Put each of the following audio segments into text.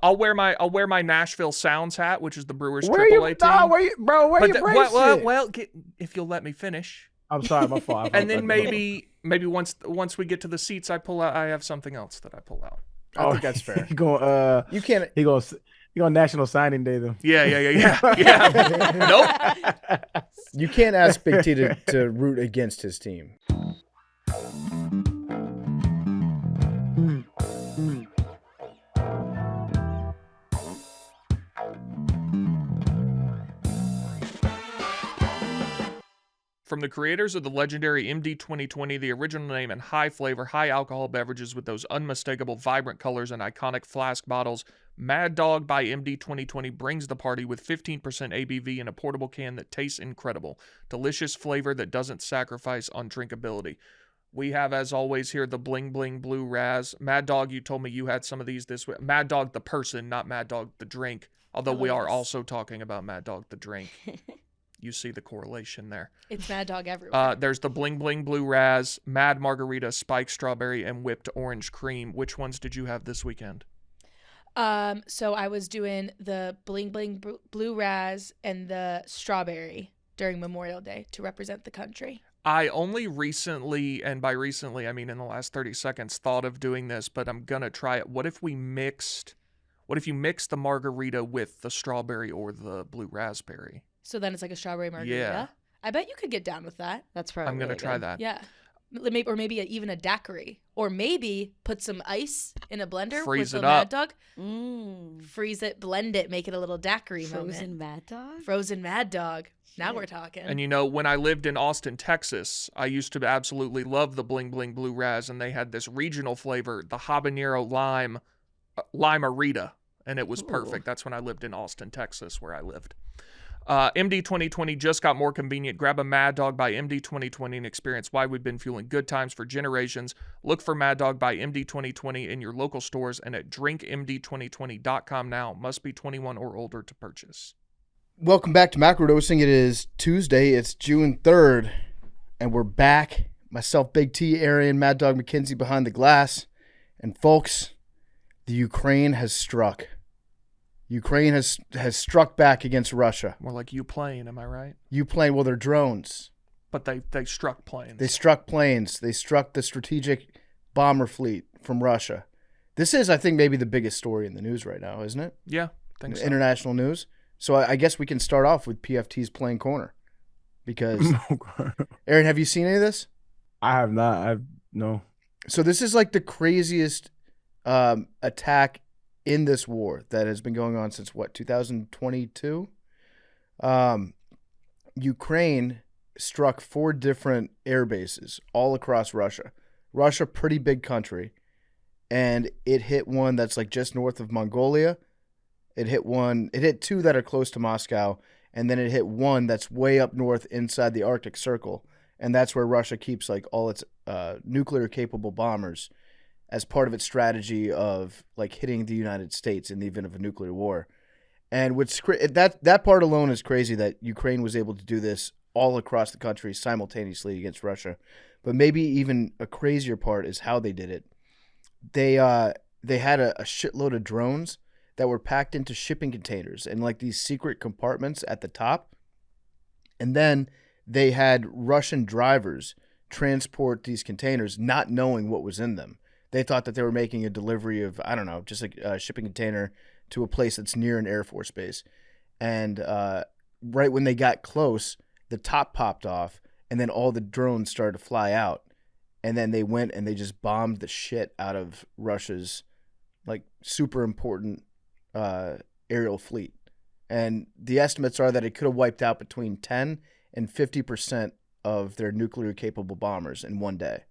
I'll wear my Nashville Sounds hat, which is the Brewers Where Triple you, A team. nah, where you, bro? Where you bracelet? Well, if you'll let me finish. I'm sorry, my fault. And then maybe once we get to the seats, I have something else that I pull out. I think that's fair. He going, You can't. he going National Signing Day though. Yeah. Nope. You can't ask Big T to root against his team. From the creators of the legendary MD 2020, the original name and high flavor, high alcohol beverages with those unmistakable vibrant colors and iconic flask bottles, Mad Dog by MD 2020 brings the party with 15% ABV in a portable can that tastes incredible. Delicious flavor that doesn't sacrifice on drinkability. We have, as always, here the Bling Bling Blue Raz. Mad Dog, you told me you had some of these this week. Mad Dog the person, not Mad Dog the drink. Although we are also talking about Mad Dog the drink. You see the correlation there. It's Mad Dog everywhere. There's the Bling Bling Blue Raz, Mad Margarita, Spiked Strawberry, and Whipped Orange Cream. Which ones did you have this weekend? So I was doing the Bling Bling Blue Raz and the Strawberry during Memorial Day to represent the country. I only recently, and by recently I mean in the last 30 seconds, thought of doing this, but I'm going to try it. What if you mixed the margarita with the strawberry or the blue raspberry? So then it's like a strawberry margarita. Yeah. I bet you could get down with that. That's probably I'm going to try that. Yeah. Or maybe even a daiquiri. Or maybe put some ice in a blender Freeze with it the up. Mad Dog. Freeze it, blend it, make it a little daiquiri Frozen moment. Mad Dog? Frozen Mad Dog. Now we're talking. And you know, when I lived in Austin, Texas, I used to absolutely love the Bling Bling Blue Raz, and they had this regional flavor, the habanero limerita, and it was perfect. That's when I lived in Austin, Texas, where I lived. MD 2020 just got more convenient. Grab a Mad Dog by MD 2020 and experience why we've been fueling good times for generations. Look for Mad Dog by MD 2020 in your local stores and at drinkmd2020.com now. Must be 21 or older to purchase. Welcome back to Macrodosing. It is Tuesday. It's June 3rd, and we're back. Myself, Big T, Arian, Mad Dog McKenzie behind the glass. And folks, the Ukraine has struck. Ukraine has struck back against Russia. More like Ukraine, am I right? Ukraine, well, they're drones. But they struck planes. They struck planes. They struck the strategic bomber fleet from Russia. This is, I think, maybe the biggest story in the news right now, isn't it? Yeah, I think so. International news. So I guess we can start off with PFT's playing corner. Because, Aaron, have you seen any of this? I have not. No. So this is like the craziest attack in this war that has been going on since, 2022? Ukraine struck 4 different air bases all across Russia. Russia, pretty big country. And it hit one that's like just north of Mongolia. It hit 2 that are close to Moscow. And then it hit 1 that's way up north inside the Arctic Circle. And that's where Russia keeps like all its nuclear capable bombers as part of its strategy of like hitting the United States in the event of a nuclear war. And that part alone is crazy that Ukraine was able to do this all across the country simultaneously against Russia. But maybe even a crazier part is how they did it. They had a shitload of drones that were packed into shipping containers and like these secret compartments at the top. And then they had Russian drivers transport these containers not knowing what was in them. They thought that they were making a delivery of, I don't know, just like a shipping container to a place that's near an Air Force base. And right when they got close, the top popped off, and then all the drones started to fly out. And then they went and they just bombed the shit out of Russia's like super important aerial fleet. And the estimates are that it could have wiped out between 10 and 50% of their nuclear capable bombers in one day.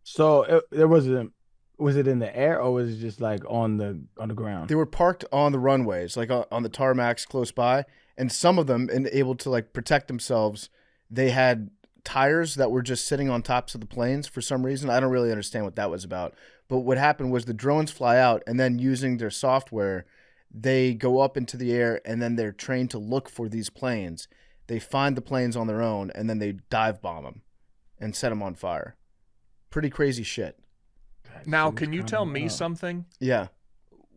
So was it in the air or was it just like on the ground? They were parked on the runways, like on the tarmacs close by, and some of them, and able to like protect themselves, they had tires that were just sitting on tops of the planes for some reason. I don't really understand what that was about. But what happened was the drones fly out, and then using their software, they go up into the air, and then they're trained to look for these planes. They find the planes on their own, and then they dive bomb them and set them on fire. Pretty crazy shit. Now, can you tell me something? Yeah.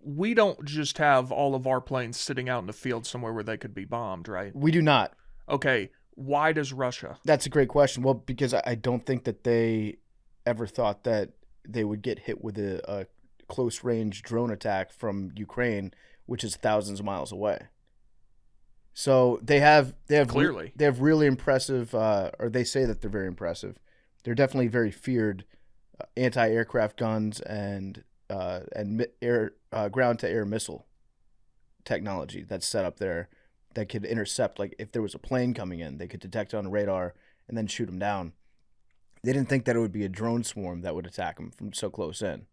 we don't just have all of our planes sitting out in the field somewhere where they could be bombed, right? We do not. Okay, why does Russia? That's a great question. Well, because I don't think that they ever thought that they would get hit with a close range drone attack from Ukraine, which is thousands of miles away. So they have Clearly. they have really impressive, or they say that they're very impressive. They're definitely very feared anti-aircraft guns and ground-to-air missile technology that's set up there that could intercept. Like if there was a plane coming in, they could detect it on radar and then shoot them down. They didn't think that it would be a drone swarm that would attack them from so close in.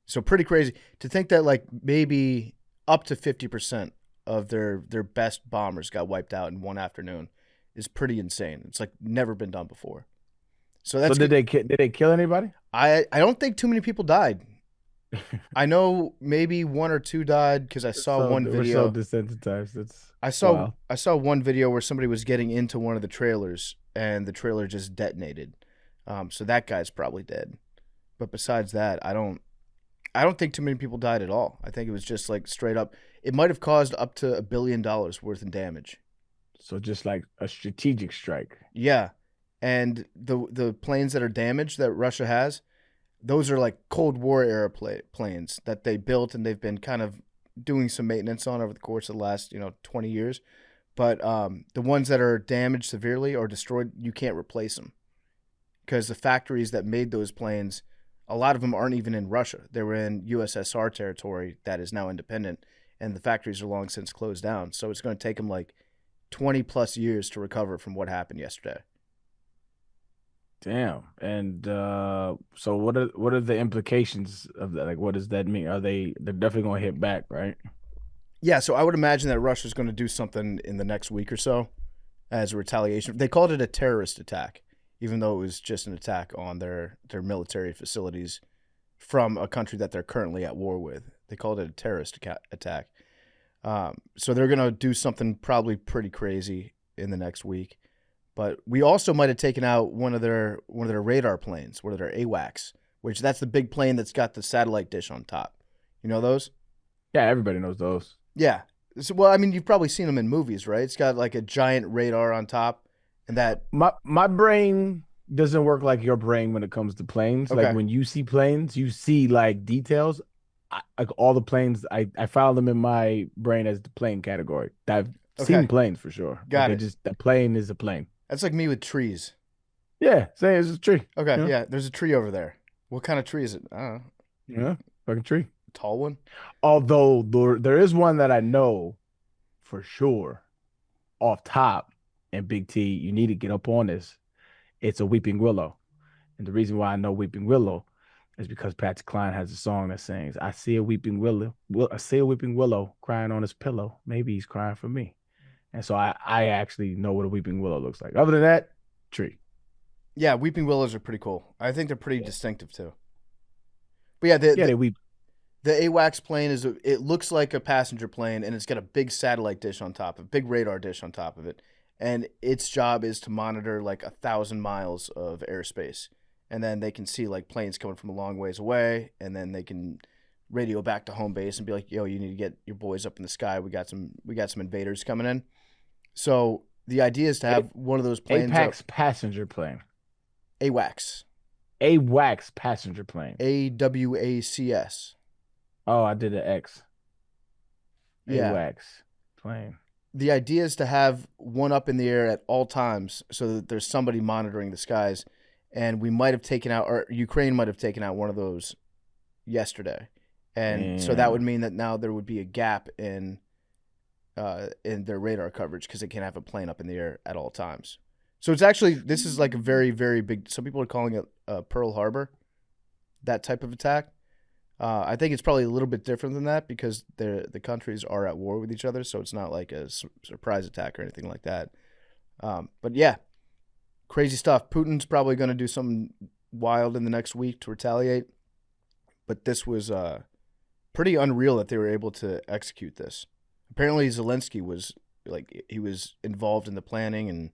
So pretty crazy to think that like maybe up to 50% of their best bombers got wiped out in one afternoon is pretty insane. It's like never been done before. So that's So did they kill anybody? I don't think too many people died. I know maybe one or two died because I saw one video. We're so desensitized. It's I saw one video where somebody was getting into one of the trailers and the trailer just detonated. So that guy's probably dead. But besides that, I don't think too many people died at all. I think it was just like straight up. It might have caused up to $1 billion worth in damage. So just like a strategic strike. Yeah. And the planes that are damaged that Russia has, those are like Cold War era planes that they built and they've been kind of doing some maintenance on over the course of the last 20 years. But the ones that are damaged severely or destroyed, you can't replace them because the factories that made those planes, a lot of them aren't even in Russia. They were in USSR territory that is now independent, and the factories are long since closed down. So it's going to take them like 20 plus years to recover from what happened yesterday. Damn. And so what are the implications of that? Like, what does that mean? They're definitely going to hit back, right? Yeah, so I would imagine that Russia's going to do something in the next week or so as a retaliation. They called it a terrorist attack, even though it was just an attack on their military facilities from a country that they're currently at war with. They called it a terrorist attack. So they're going to do something probably pretty crazy in the next week. But we also might have taken out one of their radar planes, one of their AWACS, which that's the big plane that's got the satellite dish on top. You know those? Yeah, everybody knows those. Yeah. So, well, I mean, you've probably seen them in movies, right? It's got like a giant radar on top, and that my brain doesn't work like your brain when it comes to planes. Okay. Like when you see planes, you see like details. Like all the planes, I file them in my brain as the plane category. I've seen planes for sure. Got it. Just the plane is a plane. That's like me with trees. Yeah, say it's a tree. Okay, yeah. There's a tree over there. What kind of tree is it? I don't know. Yeah, fucking tree. Tall one? Although there is one that I know for sure off top, and Big T, you need to get up on this. It's a weeping willow. And the reason why I know weeping willow is because Patsy Cline has a song that sings, I see a weeping willow. I see a weeping willow crying on his pillow. Maybe he's crying for me. And so I actually know what a weeping willow looks like. Other than that, tree. Yeah, weeping willows are pretty cool. I think they're pretty distinctive too. But yeah, they weep. The AWACS plane it looks like a passenger plane, and it's got a big satellite dish on top of it, big radar dish on top of it. And its job is to monitor like 1,000 miles of airspace. And then they can see like planes coming from a long ways away, and then they can radio back to home base and be like, yo, you need to get your boys up in the sky. We got some invaders coming in. So the idea is to have one of those planes. APAC's passenger plane. AWACS. AWACS passenger plane. AWACS. Oh, I did an X. Yeah. AWACS plane. The idea is to have one up in the air at all times so that there's somebody monitoring the skies. And we might have taken out, or Ukraine might have taken out one of those yesterday. And so that would mean that now there would be a gap in their radar coverage because they can't have a plane up in the air at all times. So it's actually, this is like a very, very big, some people are calling it Pearl Harbor, that type of attack. I think it's probably a little bit different than that because the countries are at war with each other, so it's not like a surprise attack or anything like that. But yeah, crazy stuff. Putin's probably going to do something wild in the next week to retaliate, but this was pretty unreal that they were able to execute this. Apparently Zelensky was involved in the planning, and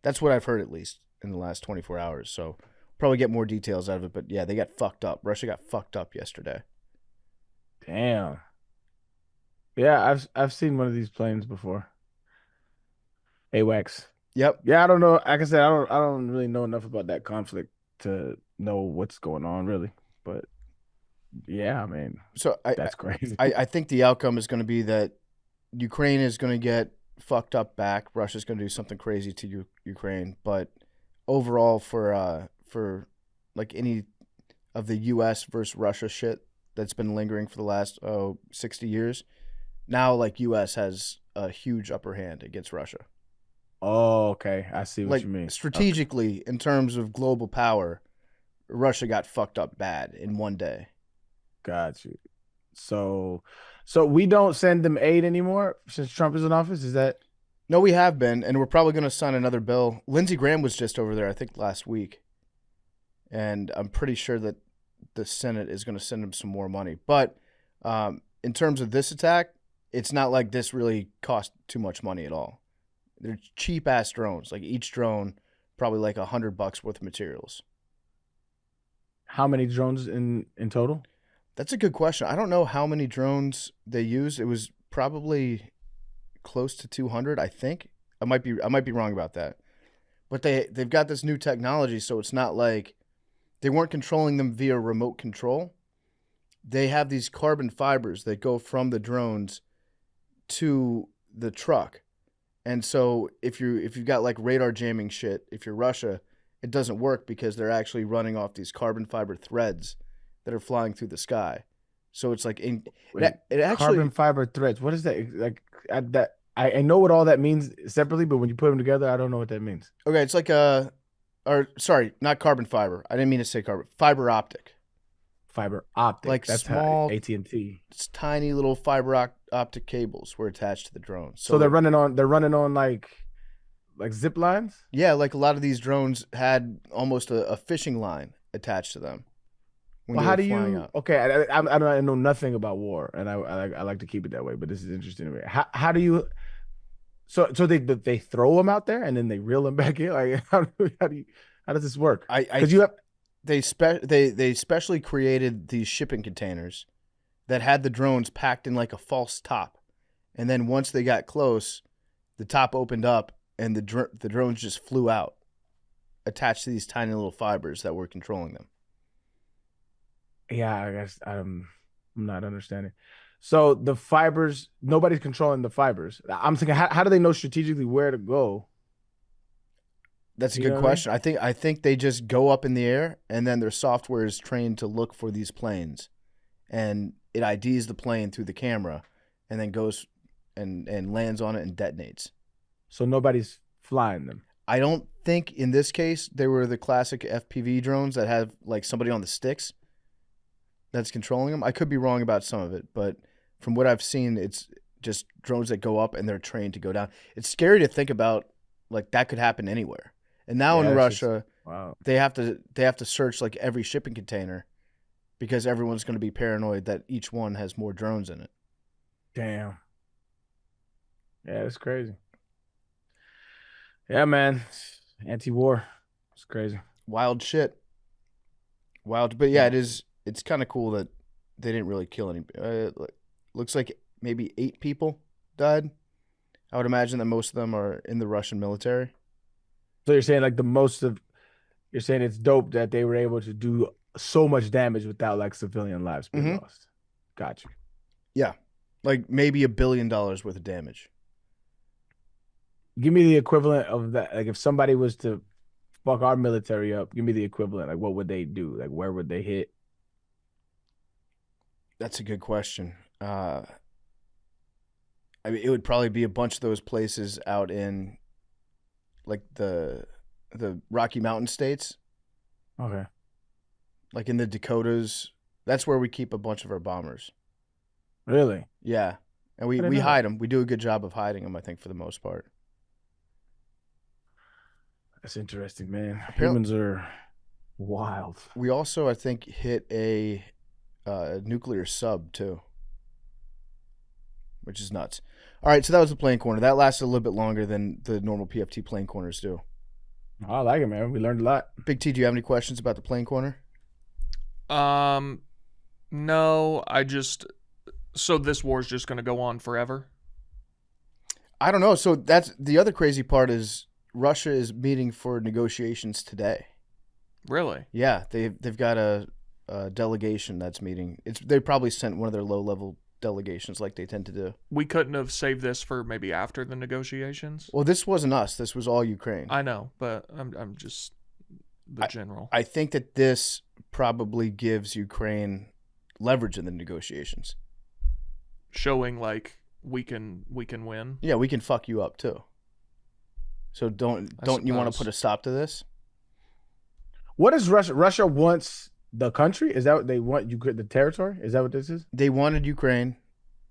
that's what I've heard at least in the last 24 hours. So probably get more details out of it, but yeah, they got fucked up. Russia got fucked up yesterday. Damn. Yeah, I've seen one of these planes before. AWACS. Yep. Yeah, I don't know. Like I said, I don't really know enough about that conflict to know what's going on really. But yeah, I mean, So I that's crazy. I think the outcome is going to be that Ukraine is going to get fucked up back. Russia's going to do something crazy to Ukraine, but overall for like any of the U.S. versus Russia shit that's been lingering for the last 60 years, now like U.S. has a huge upper hand against Russia. Oh, okay. I see what Like you mean. Okay. strategically, in terms of global power, Russia got fucked up bad in one day. Got you. So so we don't send them aid anymore since Trump is in office? Is that No, we have been, and we're probably going to sign another bill. Lindsey Graham was just over there, I think, last week, and I'm pretty sure that the Senate is going to send him some more money. But in terms of this attack, it's not like this really cost too much money at all. They're cheap ass drones. Like each drone, probably like $100 worth of materials. how many drones in total? That's a good question. I don't know how many drones they use. It was probably close to 200, I think. I might be wrong about that. But they've got this new technology, so it's not like they weren't controlling them via remote control. They have these carbon fibers that go from the drones to the truck. And so if you've got like radar jamming shit, if you're Russia, it doesn't work because they're actually running off these carbon fiber threads that are flying through the sky. So it's like Wait, it carbon actually fiber threads. What is that? Like I know what all that means separately, but when you put them together, I don't know what that means. okay. It's like or sorry, not carbon fiber. I didn't mean to say carbon fiber optic. Fiber optic. Like That's how small, AT&T. tiny little optic cables were attached to the drone. So So they're running on like zip lines. yeah, like a lot of these drones had almost a fishing line attached to them when Well, they how were do flying you? out. Okay, I know nothing about war, and I like to keep it that way. But this is interesting to me. How do you? So they throw them out there and then they reel them back in. Like how does this work? I Because you have they specially created these shipping containers that had the drones packed in like a false top, and then once they got close, the top opened up and the drones just flew out, attached to these tiny little fibers that were controlling them. yeah, I guess I'm not understanding. So the fibers, nobody's controlling the fibers. I'm thinking, how do they know strategically where to go? That's a You good know what I mean? question. I think they just go up in the air, and then their software is trained to look for these planes, and it IDs the plane through the camera, and then goes and lands on it and detonates. So nobody's flying them. I don't think in this case they were the classic FPV drones that have like somebody on the sticks that's controlling them. I could be wrong about some of it, but from what I've seen, it's just drones that go up and they're trained to go down. It's scary to think about like that could happen anywhere. And now in Yeah, that's just Russia, wow. they have to search like every shipping container because everyone's going to be paranoid that each one has more drones in it. Damn. Yeah, it's crazy. Yeah, man. Anti-war. It's crazy. Wild shit. Wild, but yeah, Yeah. it is. It's kind of cool that they didn't really kill any. Looks like maybe 8 people died. I would imagine that most of them are in the Russian military. So you're saying like you're saying it's dope that they were able to do so much damage without like civilian lives being Hmm. lost. Got you. Yeah, like maybe $1 billion worth of damage. Give me the equivalent of that. Like if somebody was to fuck our military up, give me the equivalent. Like what would they do? Like where would they hit? That's a good question. I mean, it would probably be a bunch of those places out in like the Rocky Mountain states, Okay. like in the Dakotas. That's where we keep a bunch of our bombers. Really? Yeah, and we I didn't we know hide that. them. We do a good job of hiding them, I think, for the most part. That's interesting, man. Apparently, Humans are wild. we also, I think, hit a nuclear sub too, which is nuts. All right, so that was the plane corner. That lasted a little bit longer than the normal PFT plane corners do. I like it, man. We learned a lot. Big T, do you have any questions about the plane corner? No, So this war's just going to go on forever? I don't know. So that's the other crazy part is Russia is meeting for negotiations today. Really? Yeah, they've got a delegation that's meeting. They probably sent one of their low-level delegations like they tend to do. We couldn't have saved this for maybe after the negotiations? Well, this wasn't us. This was all Ukraine. I know, but I'm just the general. I think that this probably gives Ukraine leverage in the negotiations. Showing like we can win. Yeah, we can fuck you up too. So don't you want to put a stop to this? What is Russia? Russia wants the country? Is that what they want? The territory? Is that what this is? They wanted Ukraine.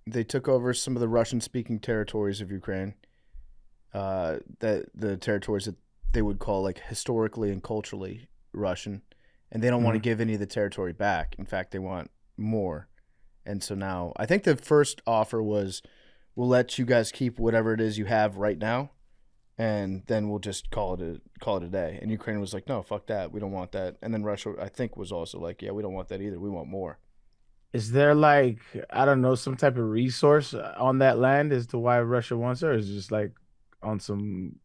They took over some of the Russian-speaking territories of Ukraine. The territories that they would call like historically and culturally Russian, and they don't want to give any of the territory back. In fact, they want more. And so now, I think the first offer was, we'll let you guys keep whatever it is you have right now, and then we'll just call it a day. And Ukraine was like, no, fuck that, we don't want that. And then Russia, I think, was also like, yeah, we don't want that either. We want more. Is there like, I don't know, some type of resource on that land as to why Russia wants it, or is it just like on some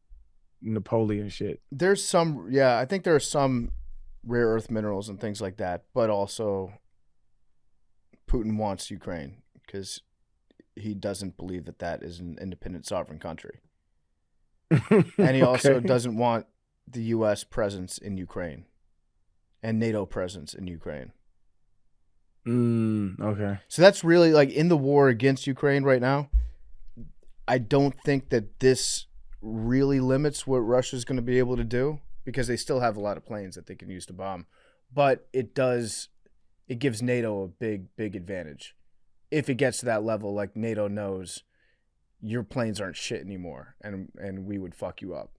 Napoleon shit? There's some, yeah, I think there are some rare earth minerals and things like that, but also Putin wants Ukraine because he doesn't believe that that is an independent sovereign country. And he also doesn't want the U.S. presence in Ukraine and NATO presence in Ukraine. Okay. So that's really like in the war against Ukraine right now. I don't think that this really limits what Russia's going to be able to do because they still have a lot of planes that they can use to bomb. But it gives NATO a big advantage. If it gets to that level, like NATO knows your planes aren't shit anymore and we would fuck you up.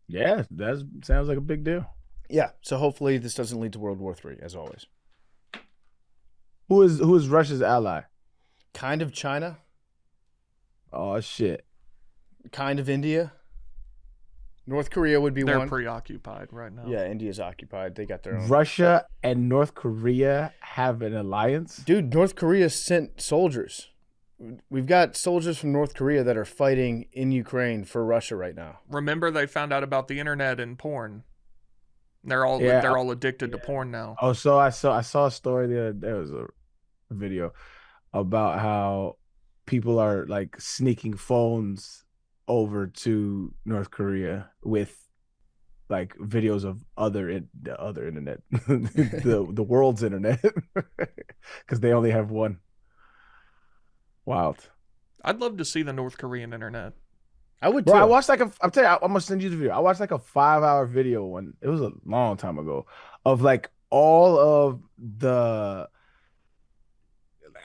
Yeah, that sounds like a big deal. Yeah, so hopefully this doesn't lead to World War III, as always. Who is Russia's ally? Kind of China. Oh shit. Kind of India. North Korea would be They're one. preoccupied right now. Yeah, India's occupied. They got their own. Russia and North Korea have an alliance? Dude, North Korea sent soldiers. We've got soldiers from North Korea that are fighting in Ukraine for Russia right now. Remember, they found out about the internet and porn. They're all addicted to porn now. Oh, so I saw a story the other day. There was a video about how people are like sneaking phones over to North Korea with like videos of the other internet, the world's internet, because they only have one. Wild. I'd love to see the North Korean internet. I would too. Bro, I watched like I'm telling you, I'm gonna send you the video. I watched like a 5-hour video one. It was a long time ago of like all of the,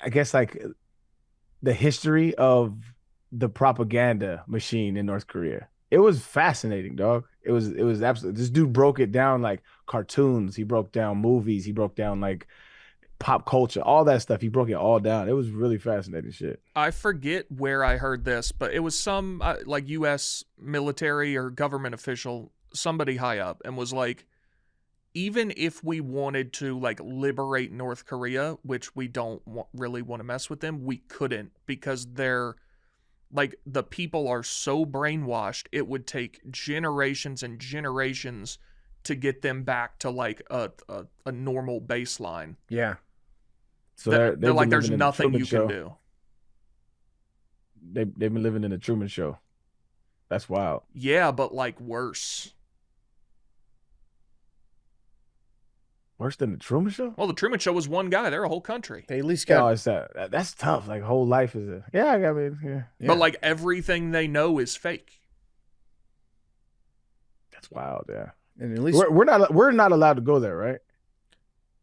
I guess like the history of the propaganda machine in North Korea. It was fascinating, dog. It was absolutely. This dude broke it down like cartoons. He broke down movies. He broke down like pop culture, all that stuff. He broke it all down. It was really fascinating shit. I forget where I heard this, but it was some like U.S. military or government official, somebody high up, and was like, even if we wanted to like liberate North Korea, which we don't really want to mess with them, we couldn't because they're like the people are so brainwashed. It would take generations and generations to get them back to like a normal baseline. Yeah. So they're like, there's nothing you can do. They've been living in the Truman Show. That's wild. Yeah, but like worse. Worse than the Truman Show? Well, the Truman Show was one guy. They're a whole country. They at least got. Oh, it's that's tough. Like whole life is a yeah. I mean, yeah. But like everything they know is fake. That's wild. Yeah. And at least we're not allowed to go there, right?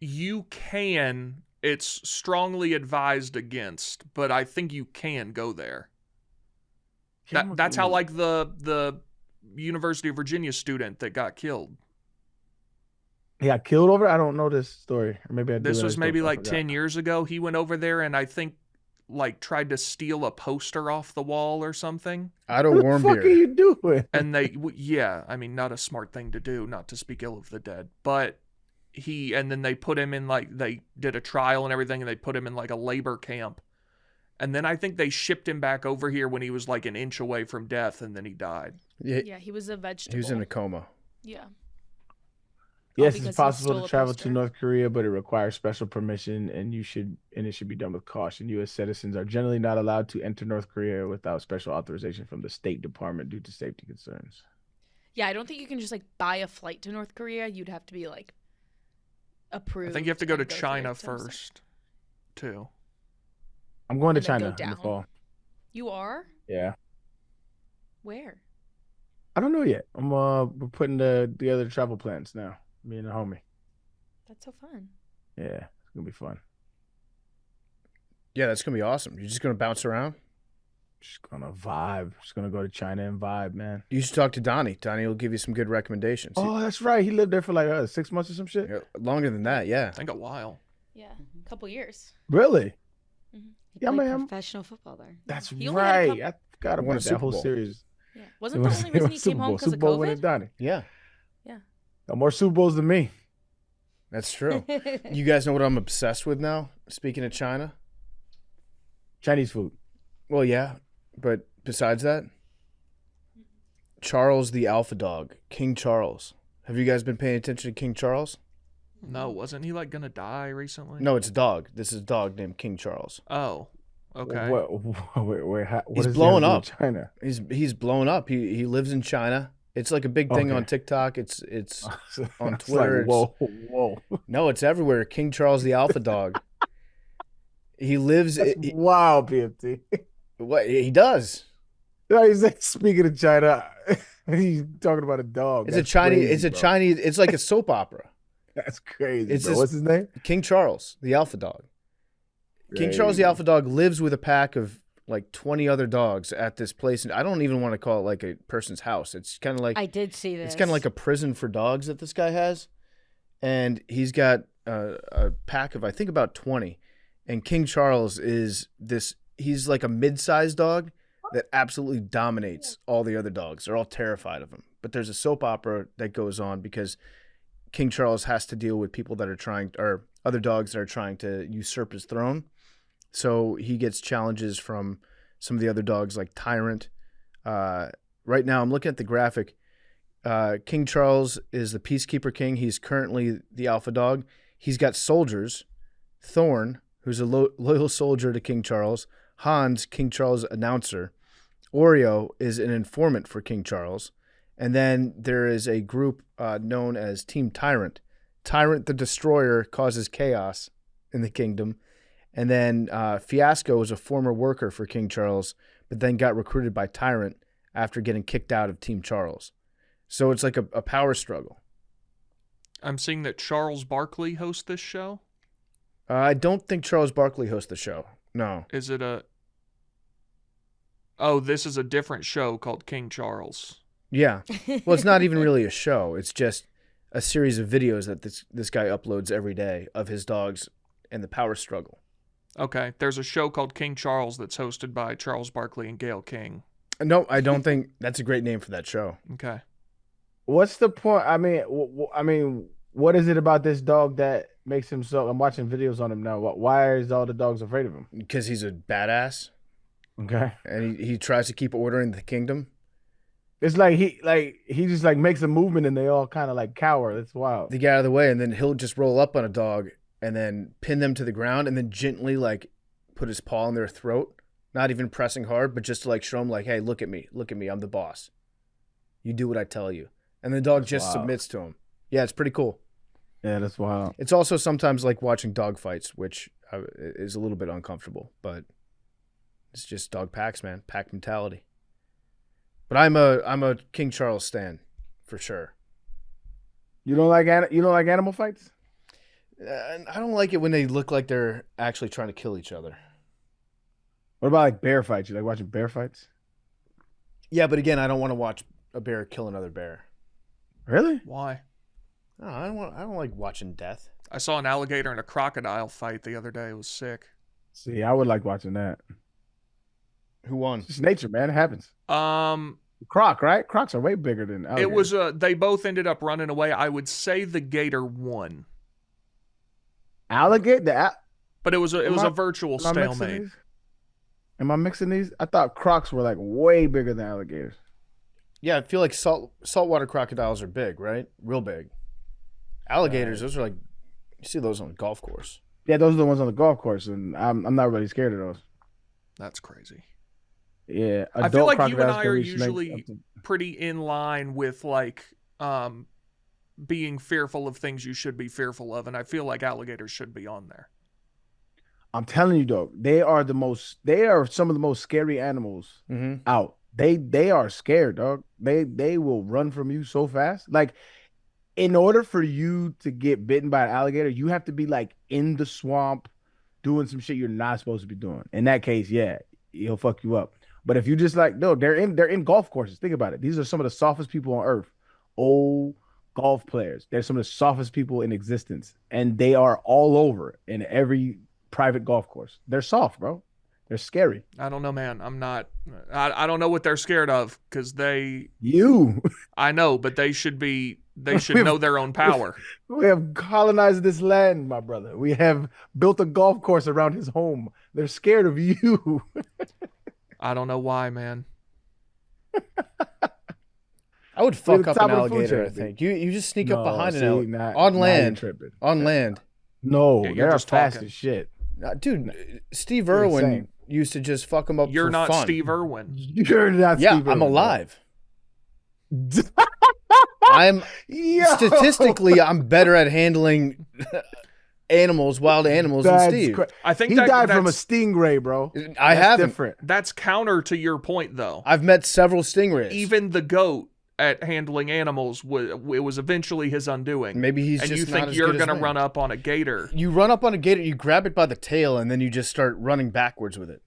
You can. It's strongly advised against, but I think you can go there. That's how like the University of Virginia student that got killed. He got killed over? I don't know this story. Or maybe I do. This was maybe like 10 years ago. He went over there and I think like tried to steal a poster off the wall or something. Out of warm beer. What the fuck are you doing? And yeah, I mean, not a smart thing to do, not to speak ill of the dead, but and then they put him in like, they did a trial and everything, and they put him in like a labor camp. And then I think they shipped him back over here when he was like an inch away from death, and then he died. Yeah, he was a vegetable. He was in a coma. Yeah. Yes, because it's he possible stole to a travel to poster. North Korea, but it requires special permission, and it should be done with caution. U.S. citizens are generally not allowed to enter North Korea without special authorization from the State Department due to safety concerns. Yeah, I don't think you can just like buy a flight to North Korea. You'd have to be like approved. I think you have to go to and through China some stuff. first, too. I'm going to And then go China in the down. fall. You are? Yeah, Where? I don't know yet. We're putting the other travel plans now. Me and the homie. That's so fun. Yeah, it's gonna be fun. Yeah, that's gonna be awesome. You're just gonna bounce around. Just gonna vibe. Just gonna go to China and vibe, man. You should talk to Donnie. Donnie will give you some good recommendations. Oh, that's right. He lived there for like 6 months or some shit. Yeah, longer than that, yeah. I think a while. Yeah, a couple years. Really? He Yeah, played man. professional football there. That's He only had a right. couple- I forgot Won a about that Super whole Bowl. series. Yeah, wasn't the only reason he came home because of Super Bowl winning COVID? Donnie. Yeah, Got more Super Bowls than me. that's true. You guys know what I'm obsessed with now? Speaking of China? Chinese food. Well, yeah, but besides that, Charles the Alpha Dog, King Charles. Have you guys been paying attention to King Charles? No, wasn't he like gonna die recently? No, it's a dog. This is a dog named King Charles. Oh, okay. What He's does he blowing have up. to do with China. He's blown up. He lives in China. It's like a big thing Okay. on TikTok. It's on It's Twitter. Like, whoa. no, it's everywhere. King Charles the Alpha Dog. He lives. That's wild, BFT. What he does? No, he's like, speaking of China, he's talking about a dog. It's That's a Chinese. crazy, It's a bro. Chinese. It's like a soap opera. That's crazy. It's Bro. this- What's his name? King Charles the Alpha Dog. King Charles the Crazy. Alpha Dog lives with a pack of like 20 other dogs at this place, and I don't even want to call it like a person's house. It's kind of like I did see this. it's kind of like a prison for dogs that this guy has, and he's got a pack of I think about 20. And King Charles is this. He's like a mid-sized dog that absolutely dominates all the other dogs. They're all terrified of him. But there's a soap opera that goes on because King Charles has to deal with people that are trying, or other dogs that are trying to usurp his throne. So he gets challenges from some of the other dogs like Tyrant. Right now, I'm looking at the graphic. King Charles is the Peacekeeper King. He's currently the alpha dog. He's got soldiers. Thorn, who's a loyal soldier to King Charles. Hans, King Charles' announcer. Oreo is an informant for King Charles. And then there is a group known as Team Tyrant. Tyrant the Destroyer causes chaos in the kingdom. And then Fiasco is a former worker for King Charles, but then got recruited by Tyrant after getting kicked out of Team Charles. So it's like a power struggle. I'm seeing that Charles Barkley hosts this show. I don't think Charles Barkley hosts the show. No. Is it a... Oh, this is a different show called King Charles. Yeah. Well, it's not even really a show. It's just a series of videos that this guy uploads every day of his dogs and the power struggle. Okay, there's a show called King Charles that's hosted by Charles Barkley and Gail King. No, I don't think that's a great name for that show. Okay. What's the point? I mean, what is it about this dog that makes him so? I'm watching videos on him now. Why is all the dogs afraid of him? Because he's a badass Okay, and he tries to keep order in the kingdom. it's like he just like makes a movement and they all kind of like cower. That's wild. They get out of the way, and then he'll just roll up on a dog and then pin them to the ground and then gently like put his paw in their throat, not even pressing hard, but just to like show them like, hey, look at me, I'm the boss. You do what I tell you. And the dog just wild. submits to him. Yeah, it's pretty cool. Yeah, that's wild. It's also sometimes like watching dog fights, which is a little bit uncomfortable, but it's just dog packs, man. Pack mentality. But I'm a King Charles stan for sure. You don't like animal fights? I don't like it when they look like they're actually trying to kill each other. What about like bear fights? You like watching bear fights? Yeah, but again, I don't want to watch a bear kill another bear. Really? Why? No, I don't like watching death. I saw an alligator and a crocodile fight the other day. It was sick. See, I would like watching that. Who won? It's just nature, man. It happens. Um, Croc, right? Crocs are way bigger than it alligators. was they both ended up running away. I would say the gator won. Alligator. But it was Am a I- virtual Am I mixing stalemate. these? Am I mixing these? I thought crocs were like way bigger than alligators. Yeah, I feel like saltwater crocodiles are big, right? Real big. Alligators, those are like you see those on a golf course. Yeah, those are the ones on the golf course, and I'm not really scared of those. That's crazy. Yeah, I feel adult like you and crocodiles I can are reach lengths usually up to- pretty in line with like being fearful of things you should be fearful of, and I feel like alligators should be on there. I'm telling you, though, they are some of the most scary animals Mm-hmm. out. They are scared, dog. They will run from you so fast. Like, in order for you to get bitten by an alligator, you have to be like in the swamp doing some shit you're not supposed to be doing. In that case, yeah, he'll fuck you up. But if you just like, no, they're in golf courses. Think about it. These are some of the softest people on earth. Old golf players. They're some of the softest people in existence. And they are all over in every private golf course. They're soft, bro. They're scary. I don't know, man. I don't know what they're scared of because You I know, but they should know their own power. We have colonized this land, my brother. We have built a golf course around his home. They're scared of you. I don't know why, man. I would We're fuck the up top an of the food alligator, I chain, think. You just sneak up No, behind see, an alligator. not- On now you're land. tripping. On land. No, Yeah, you're they're just fast talking. as shit. Dude, Steve You're Irwin insane. used to just fuck him up You're for not fun. Steve Irwin. You're not Yeah, Steve I'm Irwin, alive. bro. I'm Yo! statistically I'm better at handling animals, wild animals than That's Steve. I think He that, died from a that's, stingray, bro. I That's haven't. different. that's counter to your point, though. I've met several stingrays. Even the goat at handling animals it was eventually his undoing. Maybe he's and just you not think as you're good as gonna me. run up on a gator? You run up on a gator, you grab it by the tail, and then you just start running backwards with it.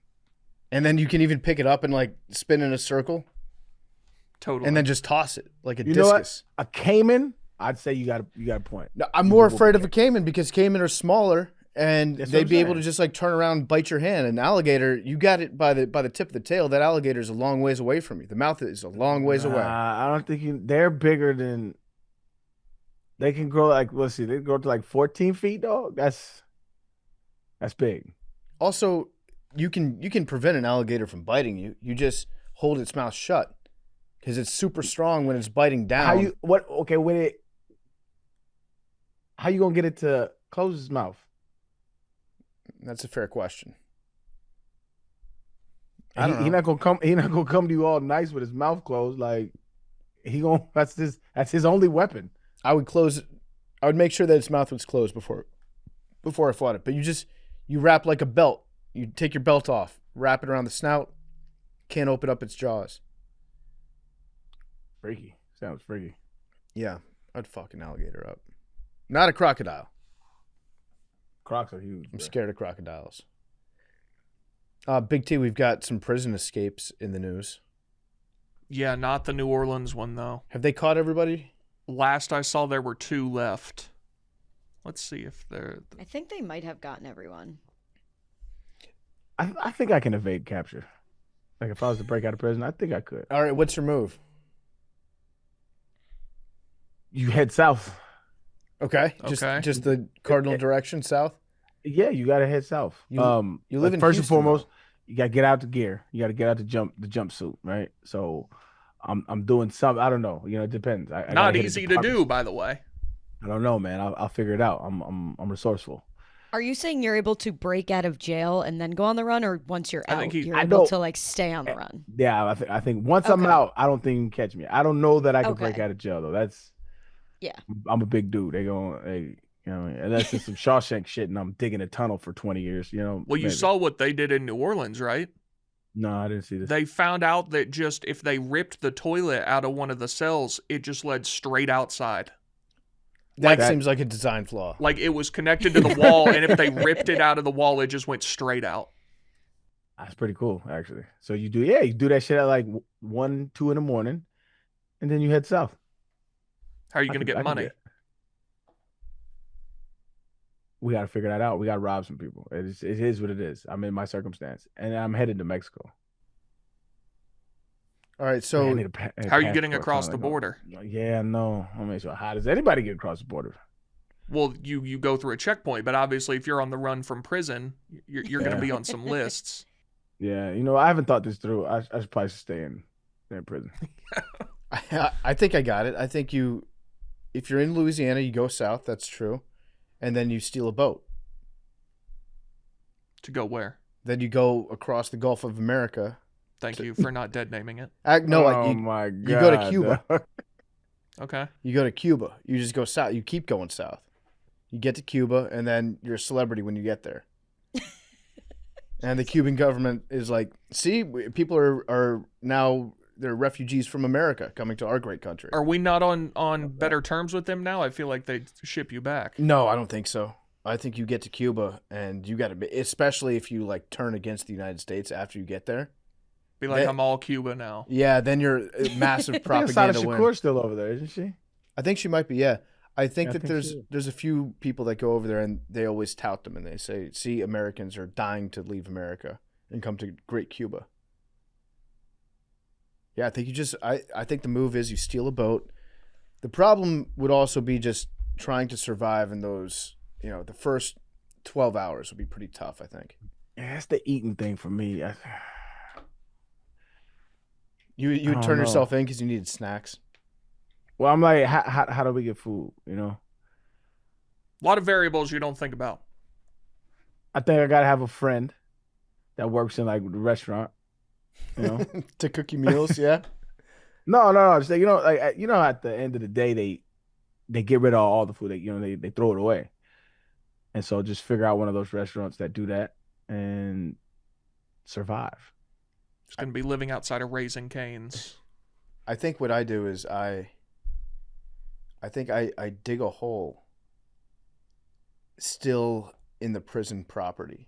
And then you can even pick it up and like spin in a circle, Totally. and then just toss it like a You know what? discus. A caiman, I'd say you got a point. No, I'm more afraid of a caiman because caiman are smaller and That's what they'd I'm be able to saying. just like turn around and bite your hand. An alligator, you got it by the tip of the tail. That alligator is a long ways away from you. The mouth is a long ways away. I don't think they're bigger than. They can grow like let's see, they grow to like 14 feet, dog. That's big. Also, you can prevent an alligator from biting you. You just hold its mouth shut because it's super strong when it's biting down. How you what? Okay, with it. How you gonna get it to close its mouth? That's a fair question. I don't He know. not gonna come. He not gonna come to you all nice with his mouth closed. Like he gonna. That's his only weapon. I would make sure that its mouth was closed before I fought it. But you wrap like a belt. You take your belt off, wrap it around the snout. Can't open up its jaws. Freaky. Sounds freaky. Yeah, I'd fuck an alligator up. Not a crocodile. Crocs are huge. I'm bro. scared of crocodiles. Big T, we've got some prison escapes in the news. Yeah, not the New Orleans one though. Have they caught everybody? Last I saw, there were 2 left. Let's see if they're. I think they might have gotten everyone. I think I can evade capture. Like if I was to break out of prison, I think I could. All right, what's your move? You head south. Okay, Okay. just the cardinal direction south. Yeah, you gotta head south. You live like, in first Houston, and foremost, though. you gotta get out the gear. You gotta get out the jumpsuit, right? So, I'm doing some. I don't know. You know, it depends. I Not gotta hit a easy to department- do, by the way. I don't know, man. I'll figure it out. I'm resourceful. Are you saying you're able to break out of jail and then go on the run, or once you're I out, think he- you're I able don't- to like stay on the run? Yeah, I think once I'm Okay. out, I don't think you can catch me. I don't know that I can break Okay. out of jail though. That's Yeah. I'm a big dude. You know what I mean? Unless it's some Shawshank shit and I'm digging a tunnel for 20 years, you know. Well, you maybe. saw what they did in New Orleans, right? No, I didn't see this. They found out that just if they ripped the toilet out of one of the cells, it just led straight outside. That That- seems like a design flaw. Like it was connected to the wall, and if they ripped it out of the wall, it just went straight out. That's pretty cool, actually. So you do that shit at like 1, 2 in the morning, and then you head south. How are you I going to can- get I can money? We got to figure that out. We got to rob some people. It is what it is. I'm in my circumstance, and I'm headed to Mexico. All right, I so need a How are you getting passport, across kinda the like, border? Yeah, no. I mean, so how does anybody get across the border? Well, you go through a checkpoint, but obviously if you're on the run from prison, you're going to be on some lists. Yeah, I haven't thought this through. I should probably stay in prison. I think I got it. I think if you're in Louisiana, you go south. That's true, and then you steal a boat. To go where? Then you go across the Gulf of America. Thank you for not dead naming it. No, oh my god, you go to Cuba. Okay. You go to Cuba. You just go south. You keep going south. You get to Cuba, and then you're a celebrity when you get there. And the Cuban government is like, see, people are now, they're refugees from America coming to our great country. Are we not on better terms with them now? I feel like they'd ship you back. No, I don't think so. I think you get to Cuba, and you got to be, especially if you like turn against the United States after you get there. Be like, I'm all Cuba now. Yeah, then you're a massive propaganda win. Shakur's still over there, isn't she? I think she might be, yeah. I think that she is. there's a few people that go over there and they always tout them and they say, see, Americans are dying to leave America and come to great Cuba. Yeah, I think I think the move is you steal a boat. The problem would also be just trying to survive in those, the first 12 hours would be pretty tough, I think. Yeah, that's the eating thing for me. You would turn yourself in because you needed snacks. Well, I'm like, how do we get food? A lot of variables you don't think about. I think I gotta have a friend that works in like the restaurant. To cook you meals, yeah. No. Just like, at the end of the day, they get rid of all the food. They throw it away. And so just figure out one of those restaurants that do that and survive. Just gonna be living outside of Raising Cane's. I think what I do is I think I dig a hole still in the prison property.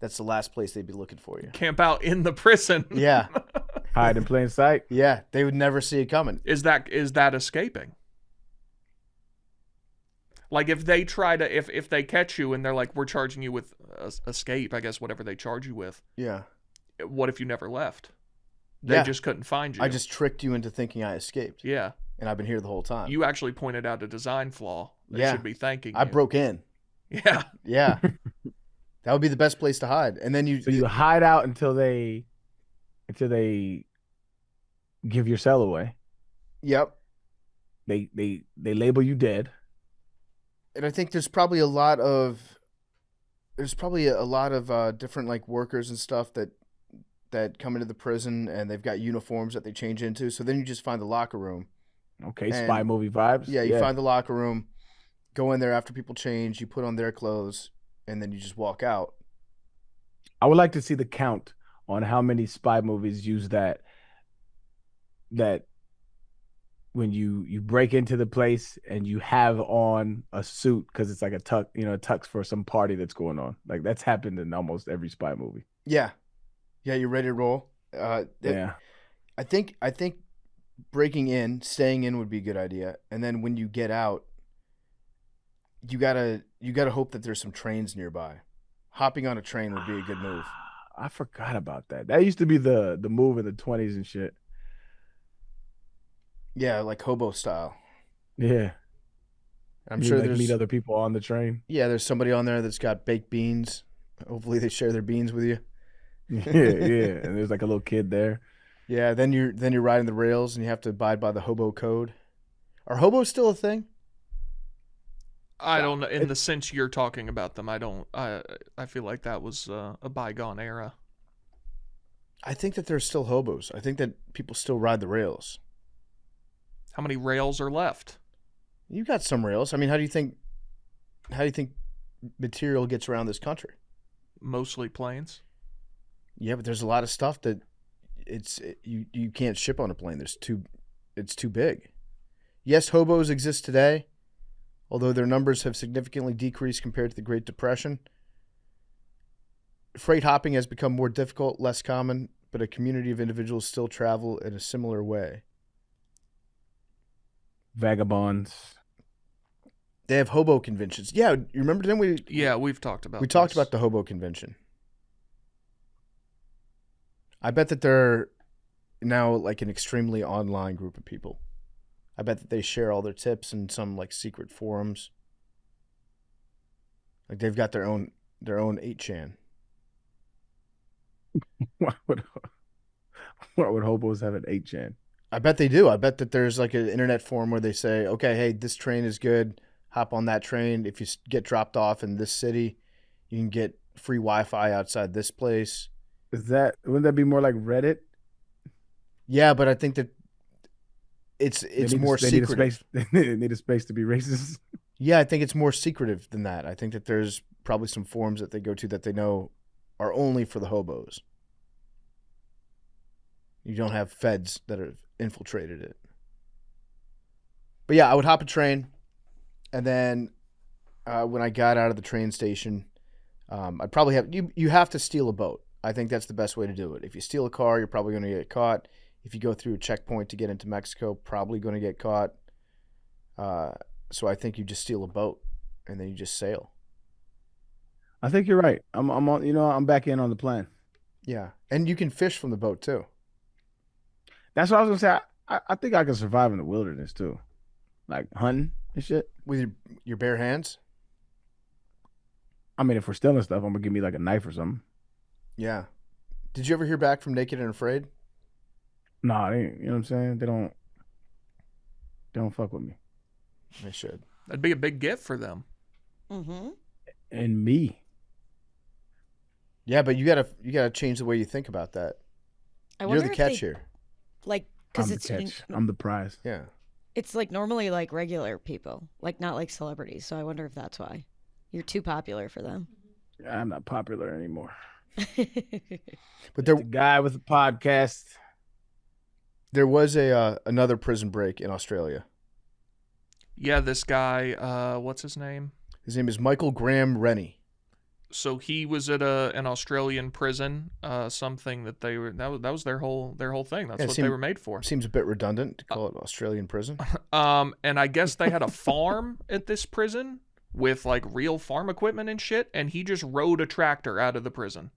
That's the last place they'd be looking for you. Camp out in the prison. Yeah. Hide in plain sight. Yeah, they would never see it coming. Is that escaping? Like if they try to if they catch you and they're like, we're charging you with escape, I guess whatever they charge you with. Yeah. What if you never left? They just couldn't find you. I just tricked you into thinking I escaped. Yeah. And I've been here the whole time. You actually pointed out a design flaw. They should be thanking you. I broke in. Yeah. Yeah. That would be the best place to hide. And then you hide out until they give your cell away. Yep. They label you dead. And I think there's probably a lot of different like workers and stuff that come into the prison and they've got uniforms that they change into. So then you just find the locker room. Okay, spy movie vibes. Yeah, you find the locker room, go in there after people change, you put on their clothes, and then you just walk out. I would like to see the count on how many spy movies use that when you break into the place and you have on a suit because it's like a tux for some party that's going on. Like that's happened in almost every spy movie. Yeah. Yeah, you're ready to roll. Yeah. I think staying in would be a good idea. And then when you get out, you gotta hope that there's some trains nearby. Hopping on a train would be a good move. I forgot about that. That used to be the move in the 20s and shit. Yeah, like hobo style. Yeah. I'm sure there's meet other people on the train. Yeah, there's somebody on there that's got baked beans. Hopefully they share their beans with you. Yeah. And there's like a little kid there. Yeah, then you're riding the rails and you have to abide by the hobo code. Are hobos still a thing? I don't know. In the sense you're talking about them, I don't. I feel like that was a bygone era. I think that there's still hobos. I think that people still ride the rails. How many rails are left? You got some rails. I mean, how do you think material gets around this country? Mostly planes. Yeah, but there's a lot of stuff that you can't ship on a plane. It's too big. Yes, hobos exist today, although their numbers have significantly decreased compared to the Great Depression. Freight hopping has become more difficult, less common, but a community of individuals still travel in a similar way. Vagabonds. They have hobo conventions. Yeah, you remember then we've talked about talked about the hobo convention. I bet that they're now like an extremely online group of people. I bet that they share all their tips in some like secret forums. Like they've got their own 8chan. Why would hobos have an 8chan? I bet they do. I bet that there's like an internet forum where they say, okay, hey, this train is good. Hop on that train. If you get dropped off in this city, you can get free Wi-Fi outside this place. Wouldn't that be more like Reddit? Yeah, but I think that it's more secretive. They need a space to be racist. Yeah, I think it's more secretive than that. I think that there's probably some forums that they go to that they know are only for the hobos. You don't have feds that have infiltrated it. But yeah, I would hop a train, and then when I got out of the train station, I'd probably have you have to steal a boat. I think that's the best way to do it. If you steal a car, you're probably going to get caught. If you go through a checkpoint to get into Mexico, probably going to get caught. So I think you just steal a boat, and then you just sail. I think you're right. I'm on. I'm back in on the plan. Yeah, and you can fish from the boat too. That's what I was gonna say. I think I can survive in the wilderness too, like hunting and shit. With your bare hands? I mean, if we're stealing stuff, I'm gonna give me like a knife or something. Yeah. Did you ever hear back from Naked and Afraid? Nah, you know what I'm saying? They don't fuck with me. They should. That'd be a big gift for them. Mm-hmm. And me. Yeah, but you gotta change the way you think about that. You're the catch here. Like, I'm because the it's catch. I'm the prize. Yeah. it's like normally like regular people, like not like celebrities. So I wonder if that's why you're too popular for them. I'm not popular anymore. But The guy with the podcast. there was another prison break in Australia. Yeah, this guy, what's his name? His name is Michael Graham Rennie. So he was at an Australian prison, something that they were that was their whole thing. That's what they were made for. Seems a bit redundant to call it Australian prison. And I guess they had a farm at this prison with like real farm equipment and shit, and he just rode a tractor out of the prison.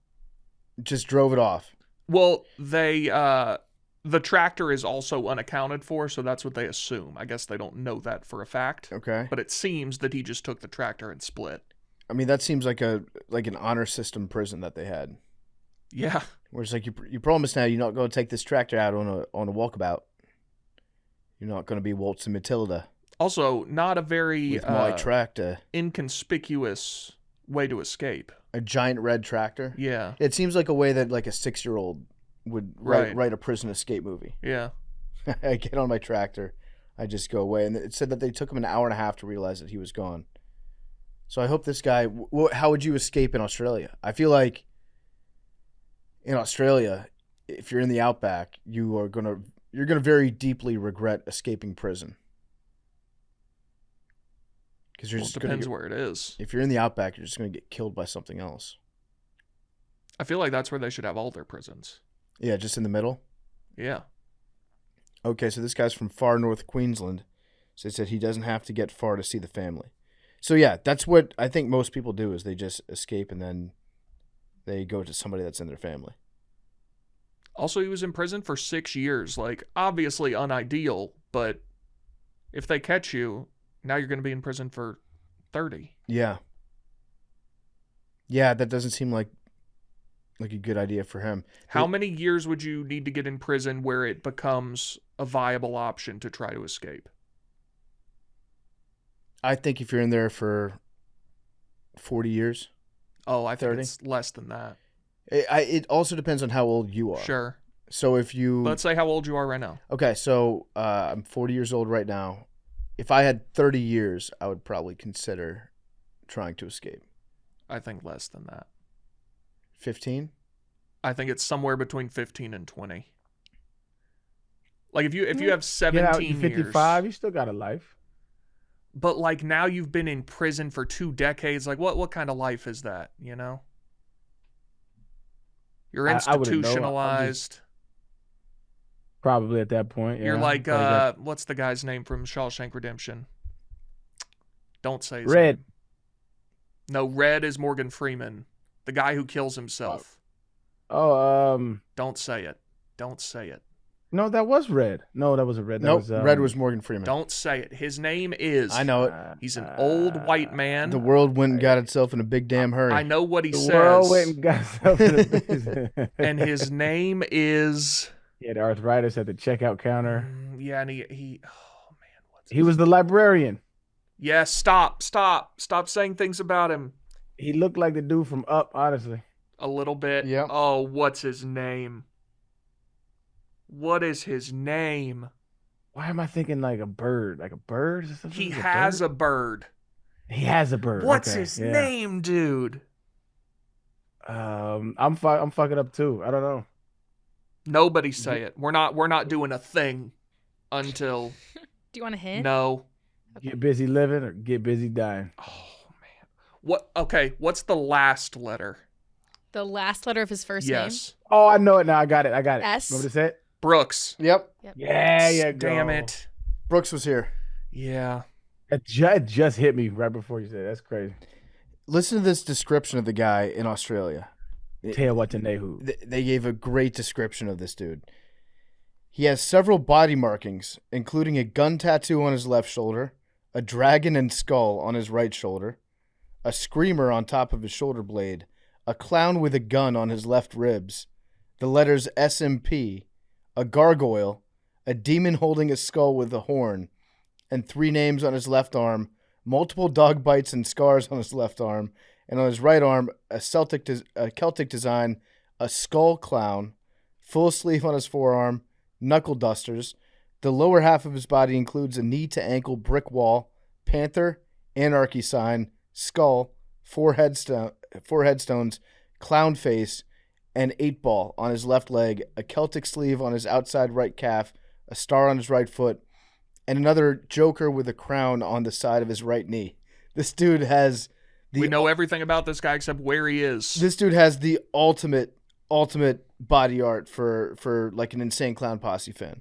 Just drove it off. Well, the tractor is also unaccounted for, so that's what they assume. I guess they don't know that for a fact. Okay. But it seems that he just took the tractor and split. I mean, that seems like an honor system prison that they had. Yeah. Where it's like you promise now you're not going to take this tractor out on a walkabout. You're not going to be Waltz and Matilda Also, not a very with my tractor. inconspicuous way to escape. A giant red tractor. Yeah. It seems like a way that like a 6-year-old would write a prison escape movie. Yeah. I get on my tractor, I just go away, and it said that they took him an hour and a half to realize that he was gone. So I hope this guy. How would you escape in Australia? I feel like in Australia, if you're in the outback, you're gonna very deeply regret escaping prison. Because Well, it depends where it is. If you're in the outback, you're just gonna get killed by something else. I feel like that's where they should have all their prisons. Yeah, just in the middle. Yeah. Okay, so this guy's from far north Queensland. So he said he doesn't have to get far to see the family. So yeah, that's what I think most people do is they just escape and then they go to somebody that's in their family. Also, he was in prison for 6 years. Like, obviously unideal, but if they catch you, now you're going to be in prison for 30. Yeah. Yeah, that doesn't seem like a good idea for him. How many years would you need to get in prison where it becomes a viable option to try to escape? I think if you're in there for 40 years. Oh, I think 30? it's less than that. It also depends on how old you are. Sure. So if you... Let's say how old you are right now. Okay, so I'm 40 years old right now. If I had 30 years, I would probably consider trying to escape. I think less than that. 15? I think it's somewhere between 15 and 20. Like if you have 17 Get out, you're 55, years, you still got a life. but like now you've been in prison for 2 decades, like what kind of life is that, you know? You're I wouldn't know. institutionalized. Probably at that point. Yeah. You're like Probably what's the guy's name from Shawshank Redemption? Don't say his Red. name. No, Red is Morgan Freeman, the guy who kills himself. Oh, Don't say it. Don't say it. No, that was Red. No, that wasn't Red. That Nope, was Red was Morgan Freeman. Don't say it. His name is. I know it. He's an old white man. The world went and got itself in a big damn hurry. I know what he The says. world went and got something. And his name is. He had arthritis at the checkout counter. Yeah, and he. Oh man, what's He was the librarian. Yes, stop saying things about him. He looked like the dude from Up, honestly. A little bit. Yep. Oh, what's his name? What is his name? Why am I thinking like a bird? Like a bird? Is it something He like has bird? a bird. He has a bird. What's Okay, his yeah. name, dude? I'm fucking up too. I don't know. Nobody say it. We're not doing a thing until Do you want a hint? no. Get busy living or get busy dying. Oh man. What? Okay. What's the last letter? The last letter of his first name. Yes. Oh, I know it now. I got it. S. Remember to say it? Brooks. Yep. Yeah, yeah. Damn it. Brooks was here. Yeah. It just hit me right before you said it. That's crazy. Listen to this description of the guy in Australia. Tell what to Nehu. They gave a great description of this dude. He has several body markings, including a gun tattoo on his left shoulder, a dragon and skull on his right shoulder, a screamer on top of his shoulder blade, a clown with a gun on his left ribs, the letters SMP, a gargoyle, a demon holding a skull with a horn, and 3 names on his left arm, multiple dog bites and scars on his left arm, and on his right arm, a Celtic design, a skull clown, full sleeve on his forearm, knuckle dusters. The lower half of his body includes a knee-to-ankle brick wall, panther, anarchy sign, skull, 4 headstones, clown face, and 8-ball on his left leg, a Celtic sleeve on his outside right calf, a star on his right foot, and another joker with a crown on the side of his right knee. This dude has We know everything about this guy except where he is. This dude has the ultimate body art for like an Insane Clown Posse fan.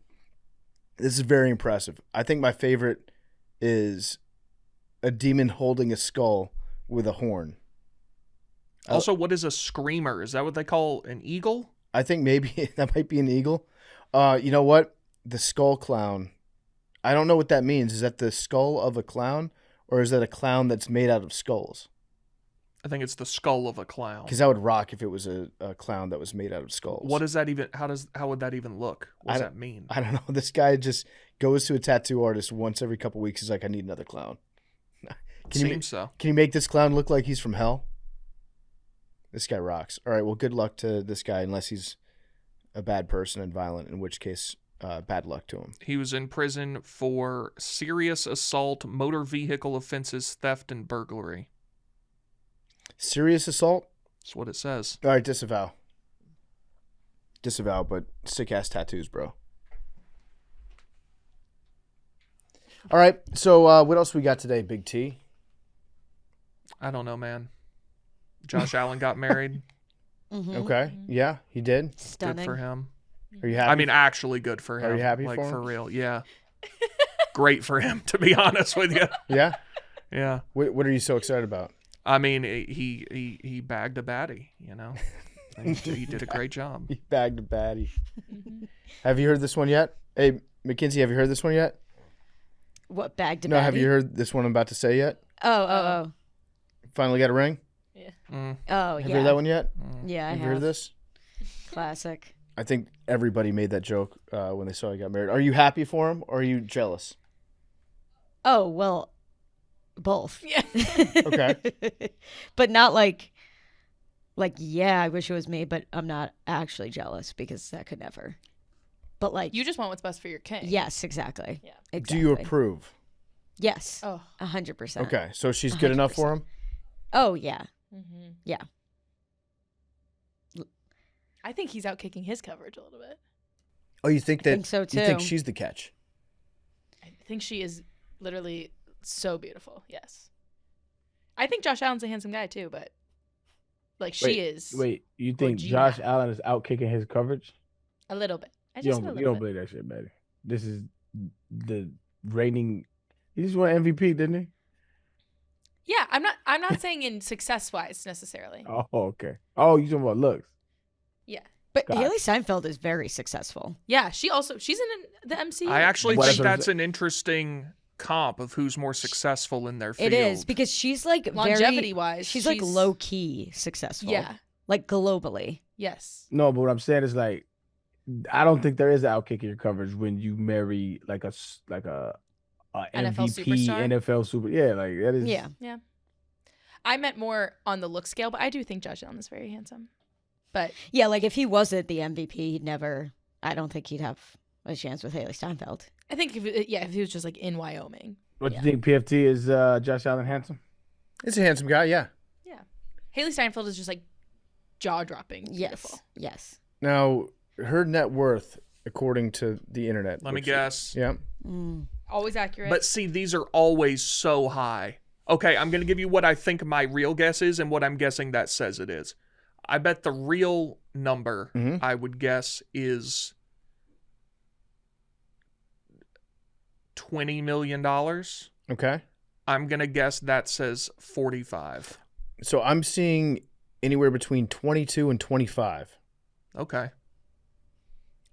This is very impressive. I think my favorite is a demon holding a skull with a horn. Also, what is a screamer? Is that what they call an eagle? I think maybe that might be an eagle. You know what? The skull clown. I don't know what that means. Is that the skull of a clown, or is that a clown that's made out of skulls? I think it's the skull of a clown. Because that would rock if it was a clown that was made out of skulls. What does that even? How would that even look? What does that mean? I don't know. This guy just goes to a tattoo artist once every couple weeks. He's like, I need another clown. Seems so. Can you make this clown look like he's from hell? This guy rocks. All right. Well, good luck to this guy, unless he's a bad person and violent, in which case, bad luck to him. He was in prison for serious assault, motor vehicle offenses, theft, and burglary. Serious assault? That's what it says. All right, disavow. Disavow, but sick-ass tattoos, bro. All right, so what else we got today, Big T? I don't know, man. Josh Allen got married. Mhm. Okay, yeah, he did. Stunning. Good for him. Are you happy? I mean, actually good for him. Are you happy like, for him? for real, yeah. Great for him, to be honest with you. Yeah? Yeah. What are you so excited about? I mean, he bagged a baddie, you know. He did a great job. He bagged a baddie. Have you heard this one yet? Hey, Mackenzie, have you heard this one yet? What, bagged a No, have baddie? you heard this one I'm about to say yet? Oh. Finally got a ring? Mm, Oh, Have yeah. you heard that one yet? Yeah, I Have have. you heard this? Classic. I think everybody made that joke when they saw he got married. Are you happy for him, or are you jealous? Oh, well, both. Yeah. Okay. But not like, yeah, I wish it was me, but I'm not actually jealous because that could never. But like, You just want what's best for your king. yes, exactly. Yeah. Exactly. Do you approve? Yes. Oh. 100%. Okay, so she's good enough for him? Oh, yeah. Mm-hmm. Yeah. I think he's out kicking his coverage a little bit. Oh, you think I that? think so, You think too. she's the catch? I think she is literally so beautiful. Yes. I think Josh Allen's a handsome guy too, but like she is Wait, you think Gina. Josh Allen is out kicking his coverage? a little bit. I You just don't, a you don't little bit. believe that shit, buddy. This is the reigning. He just won MVP, didn't he? Yeah, I'm not saying in success wise necessarily. Oh, okay. Oh, you talking about looks? Yeah. But God. Haley Steinfeld is very successful. Yeah, she's in the MCU. I actually What think if- that's an interesting comp of who's more successful in their field. It is because she's like longevity wise. she's like low key successful. Yeah. Like globally. Yes. No, but what I'm saying is like, I don't think there is an outkick in your coverage when you marry like a NFL MVP superstar? NFL super. Yeah, like that is. Yeah. I meant more on the look scale, but I do think Josh Allen is very handsome. But Yeah, like if he wasn't the MVP, I don't think he'd have a chance with Haley Steinfeld. I think if he was just like in Wyoming. What you think? PFT is Josh Allen handsome? He's a handsome guy, yeah. Yeah. Haley Steinfeld is just like jaw dropping. Beautiful. Yes. Now, her net worth, according to the internet. Let me which- guess. Yeah. Always accurate. But see, these are always so high. Okay, I'm going to give you what I think my real guess is and what I'm guessing that says it is. I bet the real number I would guess is $20 million. Okay. I'm going to guess that says 45. So I'm seeing anywhere between 22 and 25. Okay.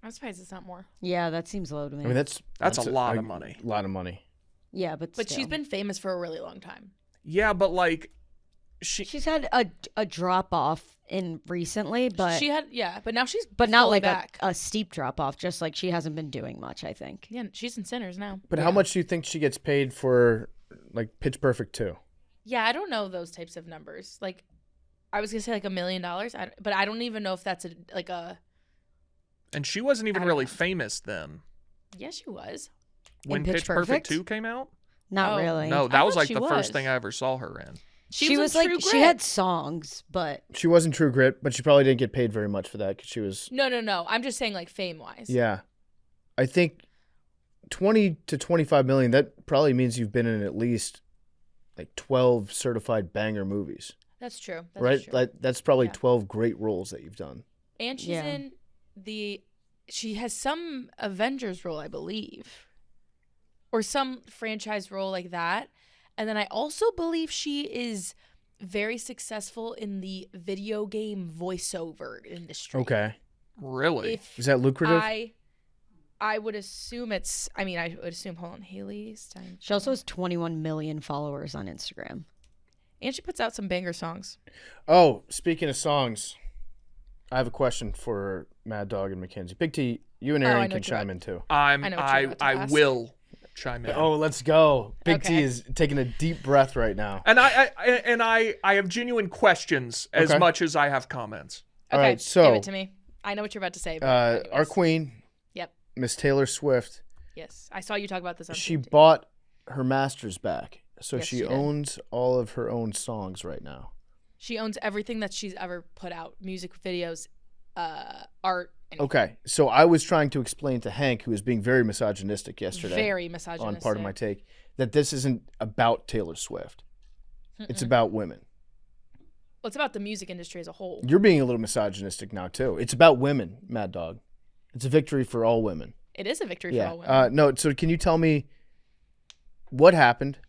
I'm surprised it's not more. Yeah, that seems low to me. I mean, that's a lot of money. A lot of money. yeah, but But still. she's been famous for a really long time. Yeah, but like She's had a drop off in recently, but She had but now she's but not fully like back. a steep drop off. Just like she hasn't been doing much. I think. Yeah, she's in Sinners now. But how much do you think she gets paid for, like, Pitch Perfect 2? Yeah, I don't know those types of numbers. Like, I was gonna say like $1 million, but I don't even know if that's a. and she wasn't even I don't really know. famous then. Yes, she was. When Pitch Pitch Perfect Perfect? 2 came out? Not Oh. really. No, I that was thought like she the was. first thing I ever saw her in. she was in like True she Grit. had songs, but She was in True Grit, but she probably didn't get paid very much for that because she was. No. I'm just saying like fame wise. Yeah. I think 20 to 25 million, that probably means you've been in at least like 12 certified banger movies, That's true. That's right? True. Like, that's probably Yeah. 12 great roles that you've done. And she's Yeah. in she has some Avengers role, I believe, or some franchise role like that. And then I also believe she is very successful in the video game voiceover industry. Okay. Really? If Is that lucrative? I would assume it's. I mean, I would assume. Hold on, Haley Steinfeld. she also has 21 million followers on Instagram. And she puts out some banger songs. Oh, speaking of songs, I have a question for Mad Dog and Mackenzie. Big T, you and Oh, I Arian know can what you're chime in too. I know what you're about to I ask. will chime in. Oh, let's go. Big T Okay. is taking a deep breath right now. And I have genuine questions as Okay. much as I have comments. All Okay, right, so give it to me. I know what you're about to say. But our anyways. queen, Yep. Miss Taylor Swift, Yes, I saw you talk about this on. she TNT. bought her masters back. So Yes, she she did. owns all of her own songs right now. She owns everything that she's ever put out: music videos, art. And Okay, so I was trying to explain to Hank, who was being very misogynistic yesterday Very misogynistic. on part of my take, that this isn't about Taylor Swift. It's about women. Well, it's about the music industry as a whole. You're being a little misogynistic now too. It's about women, Mad Dog. It's a victory for all women. It is a victory for Yeah. all women. No. So can you tell me what happened,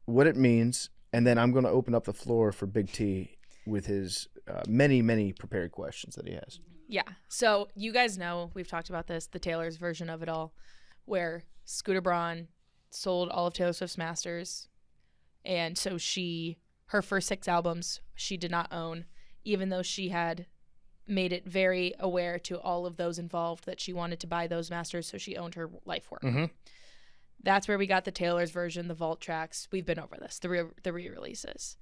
what it means, and then I'm going to open up the floor for Big T with his many prepared questions that he has. Yeah. So you guys know we've talked about this, the Taylor's version of it all, where Scooter Braun sold all of Taylor Swift's masters, and so her first 6 albums she did not own, even though she had made it very aware to all of those involved that she wanted to buy those masters, so she owned her life work. Mhm. That's where we got the Taylor's version, the vault tracks. We've been over this, the re-releases.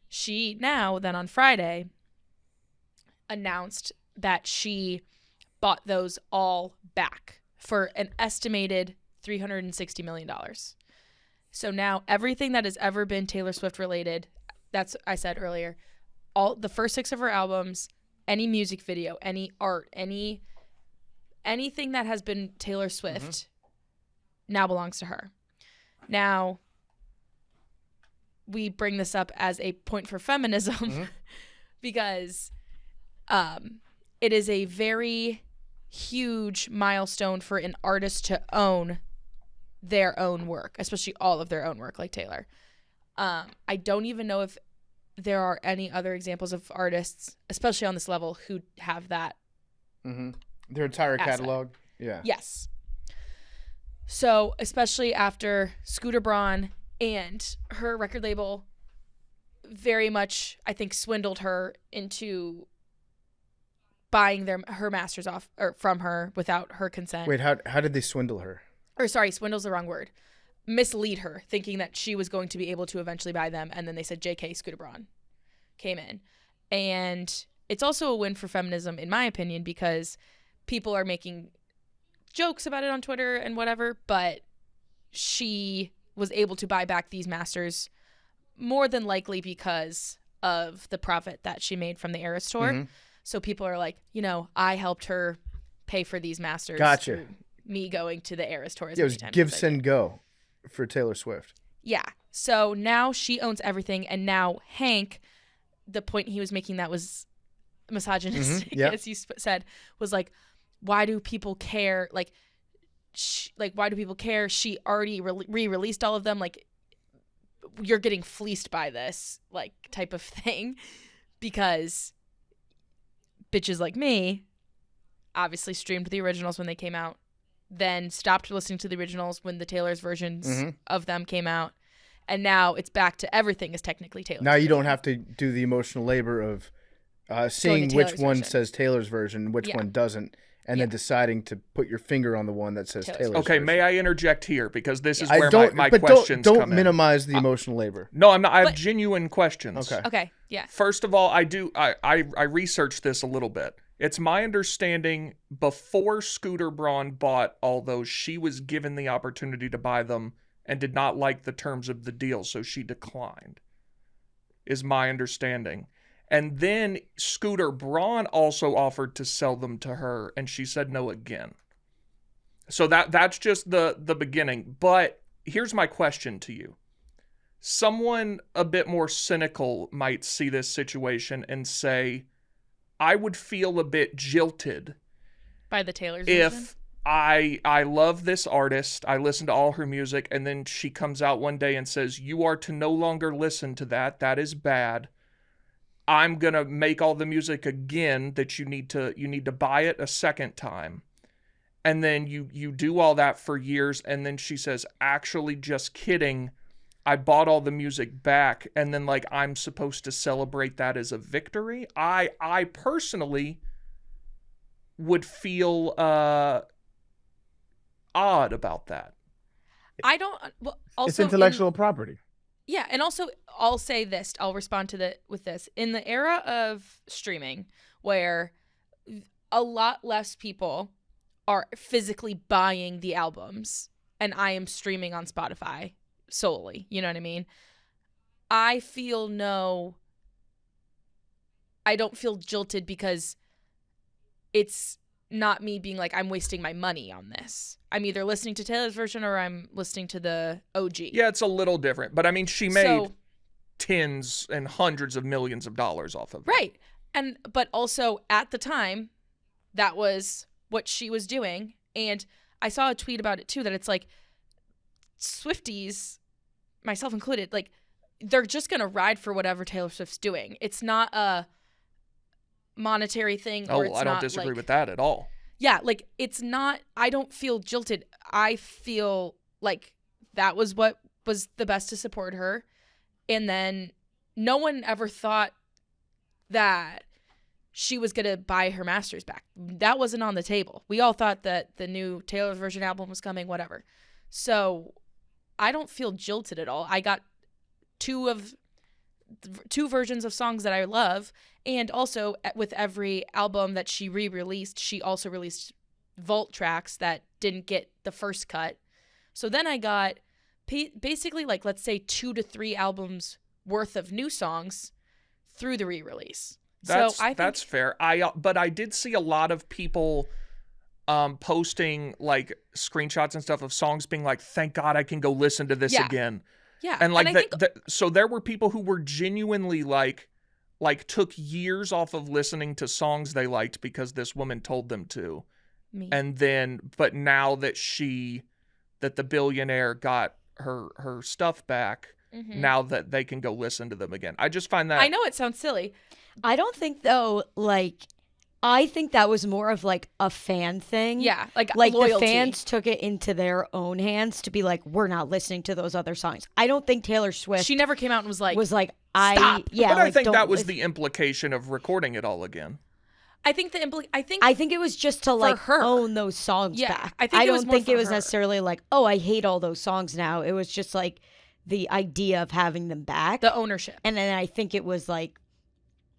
She now, then on Friday, announced that she bought those all back for an estimated $360 million. So now everything that has ever been Taylor Swift related, that's I said earlier, all the first 6 of her albums, any music video, any art, anything that has been Taylor Swift now belongs to her. Now, we bring this up as a point for feminism because it is a very huge milestone for an artist to own their own work, especially all of their own work like Taylor. I don't even know if there are any other examples of artists, especially on this level, who have that Mm-hmm. Their entire asset. catalog. Yeah. Yes. So, especially after Scooter Braun and her record label very much, I think, swindled her into buying her masters off or from her without her consent. Wait, how did they swindle her? Or sorry, swindle's the wrong word. Mislead her, thinking that she was going to be able to eventually buy them, and then they said JK Scooter Braun came in. And it's also a win for feminism, in my opinion, because people are making jokes about it on Twitter and whatever, but she was able to buy back these masters more than likely because of the profit that she made from the Eras tour. Mm-hmm. So people are like, I helped her pay for these masters. Gotcha. through me going to the Eras tour. Yeah, it was give, send, go for Taylor Swift. Yeah. So now she owns everything, and now Hank, the point he was making that was misogynistic, Mm-hmm. Yep. as you said, was like, why do people care? Like, why do people care? She already re-released all of them. Like, you're getting fleeced by this, like, type of thing, because bitches like me obviously streamed the originals when they came out, then stopped listening to the originals when the Taylor's versions Mm-hmm. of them came out, and now it's back to everything is technically Taylor's Now you version. don't have to do the emotional labor of seeing which Taylor's one version. says Taylor's version, which Yeah. one doesn't, and then deciding to put your finger on the one that says Taylor's Taylor's Okay, version. may I interject here because this is I where don't, my but questions don't come in. minimize the emotional labor. No, I'm not. I have But- genuine questions. Okay. Okay, yeah. First of all, I researched this a little bit. It's my understanding before Scooter Braun bought all those, she was given the opportunity to buy them and did not like the terms of the deal, so she declined. Is my understanding. And then Scooter Braun also offered to sell them to her, and she said no again. So that's just the beginning. But here's my question to you. Someone a bit more cynical might see this situation and say, I would feel a bit jilted By the Taylor's version. if I love this artist, I listen to all her music, and then she comes out one day and says, you are to no longer listen to that. That is bad. I'm going to make all the music again that you need to buy it a second time. And then you do all that for years, and then she says, actually, just kidding. I bought all the music back, and then like I'm supposed to celebrate that as a victory. I personally would feel odd about that. I don't. Well, also It's intellectual property. Yeah, and also I'll say this. I'll respond to with this. In the era of streaming, where a lot less people are physically buying the albums, and I am streaming on Spotify solely. You know what I mean? I don't feel jilted because it's not me being like, I'm wasting my money on this. I'm either listening to Taylor's version or I'm listening to the OG. Yeah, it's a little different, but I mean, she made So- tens and hundreds of millions of dollars off of it. Right. But also at the time, that was what she was doing. And I saw a tweet about it too, that it's like Swifties, myself included, like they're just going to ride for whatever Taylor Swift's doing. It's not a monetary thing. Oh, or it's I don't not, disagree like, with that at all. Yeah, like it's not, I don't feel jilted. I feel like that was what was the best to support her. And then no one ever thought that she was going to buy her masters back. That wasn't on the table. We all thought that the new Taylor's version album was coming, whatever. So I don't feel jilted at all. I got two versions of songs that I love. And also with every album that she re-released, she also released vault tracks that didn't get the first cut. So then I got basically, like, let's say 2 to 3 albums worth of new songs through the re-release. That's so I think that's fair. But I did see a lot of people posting like screenshots and stuff of songs being like, thank God I can go listen to this Yeah. again. yeah, And like I think so there were people who were genuinely like took years off of listening to songs they liked because this woman told them to. me. And then but now that the billionaire got her stuff back, Mhm. now that they can go listen to them again. I just find that I know it sounds silly. I don't think though, like I think that was more of like a fan thing. Yeah, like the loyalty. fans took it into their own hands to be like, we're not listening to those other songs. I don't think Taylor Swift She never came out and was like, stop. But I like, think don't that was listen. the implication of recording it all again. I think I think it was just to like her. own those songs Yeah, back. I think it was don't more think for it was her. necessarily like, oh, I hate all those songs now. It was just like the idea of having them back. the ownership. And then I think it was like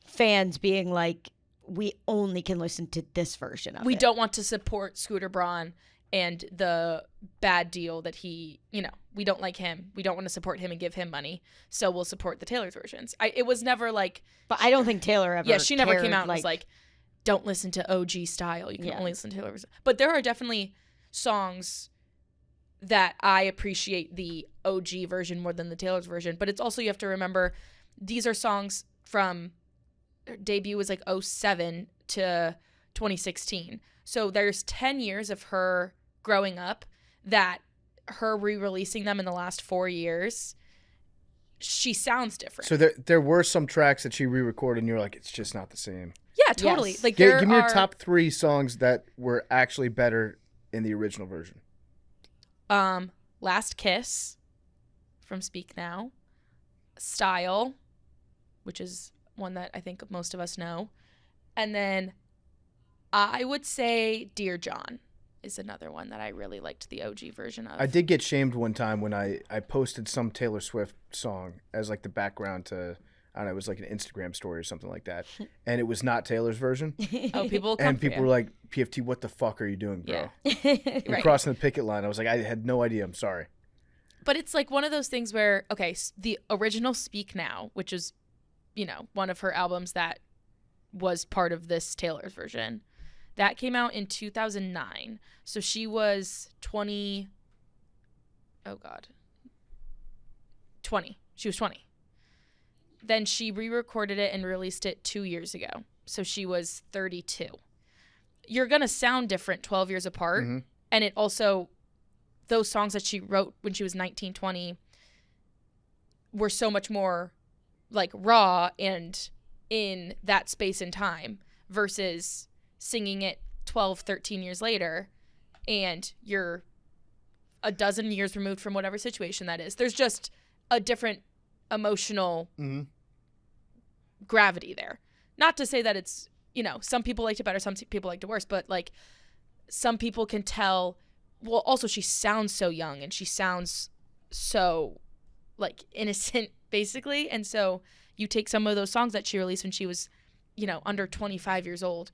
fans being like, we only can listen to this version of it. We don't want to support Scooter Braun and the bad deal that he, we don't like him. We don't want to support him and give him money. So we'll support the Taylor's versions. It was never like, But I don't think Taylor ever. yeah, she never cared, came out and was like, don't listen to OG style. You can Yeah. only listen to Taylor's. But there are definitely songs that I appreciate the OG version more than the Taylor's version. But it's also, you have to remember, these are songs from her debut was like 07 to 2016. So there's 10 years of her growing up that her re-releasing them in the last 4 years, she sounds different. So there were some tracks that she re-recorded, and you're like, it's just not the same. Yeah, totally. Yes. Like Give me your top 3 songs that were actually better in the original version. Last Kiss from Speak Now, Style, which is one that I think most of us know, and then I would say Dear John is another one that I really liked the OG version of. I did get shamed one time when I posted some Taylor Swift song as like the background to, I don't know, it was like an Instagram story or something like that, and it was not Taylor's version. Oh, people will come And for people you. were like, PFT, what the fuck are you doing, bro? Yeah. We're Right. crossing the picket line. I was like, I had no idea. I'm sorry. But it's like one of those things where, okay, the original Speak Now, which is, one of her albums that was part of this Taylor's version, that came out in 2009. So she was 20. Oh, God. 20. She was 20. Then she re-recorded it and released it 2 years ago. So she was 32. You're going to sound different 12 years apart. Mhm. And it also, those songs that she wrote when she was 19, 20 were so much more like raw and in that space and time versus singing it 12, 13 years later and you're a dozen years removed from whatever situation that is. There's just a different emotional gravity there. Not to say that it's, some people liked it better, some people liked it worse, but like some people can tell. Well, also she sounds so young and she sounds so like innocent basically. And so you take some of those songs that she released when she was, under 25 years old,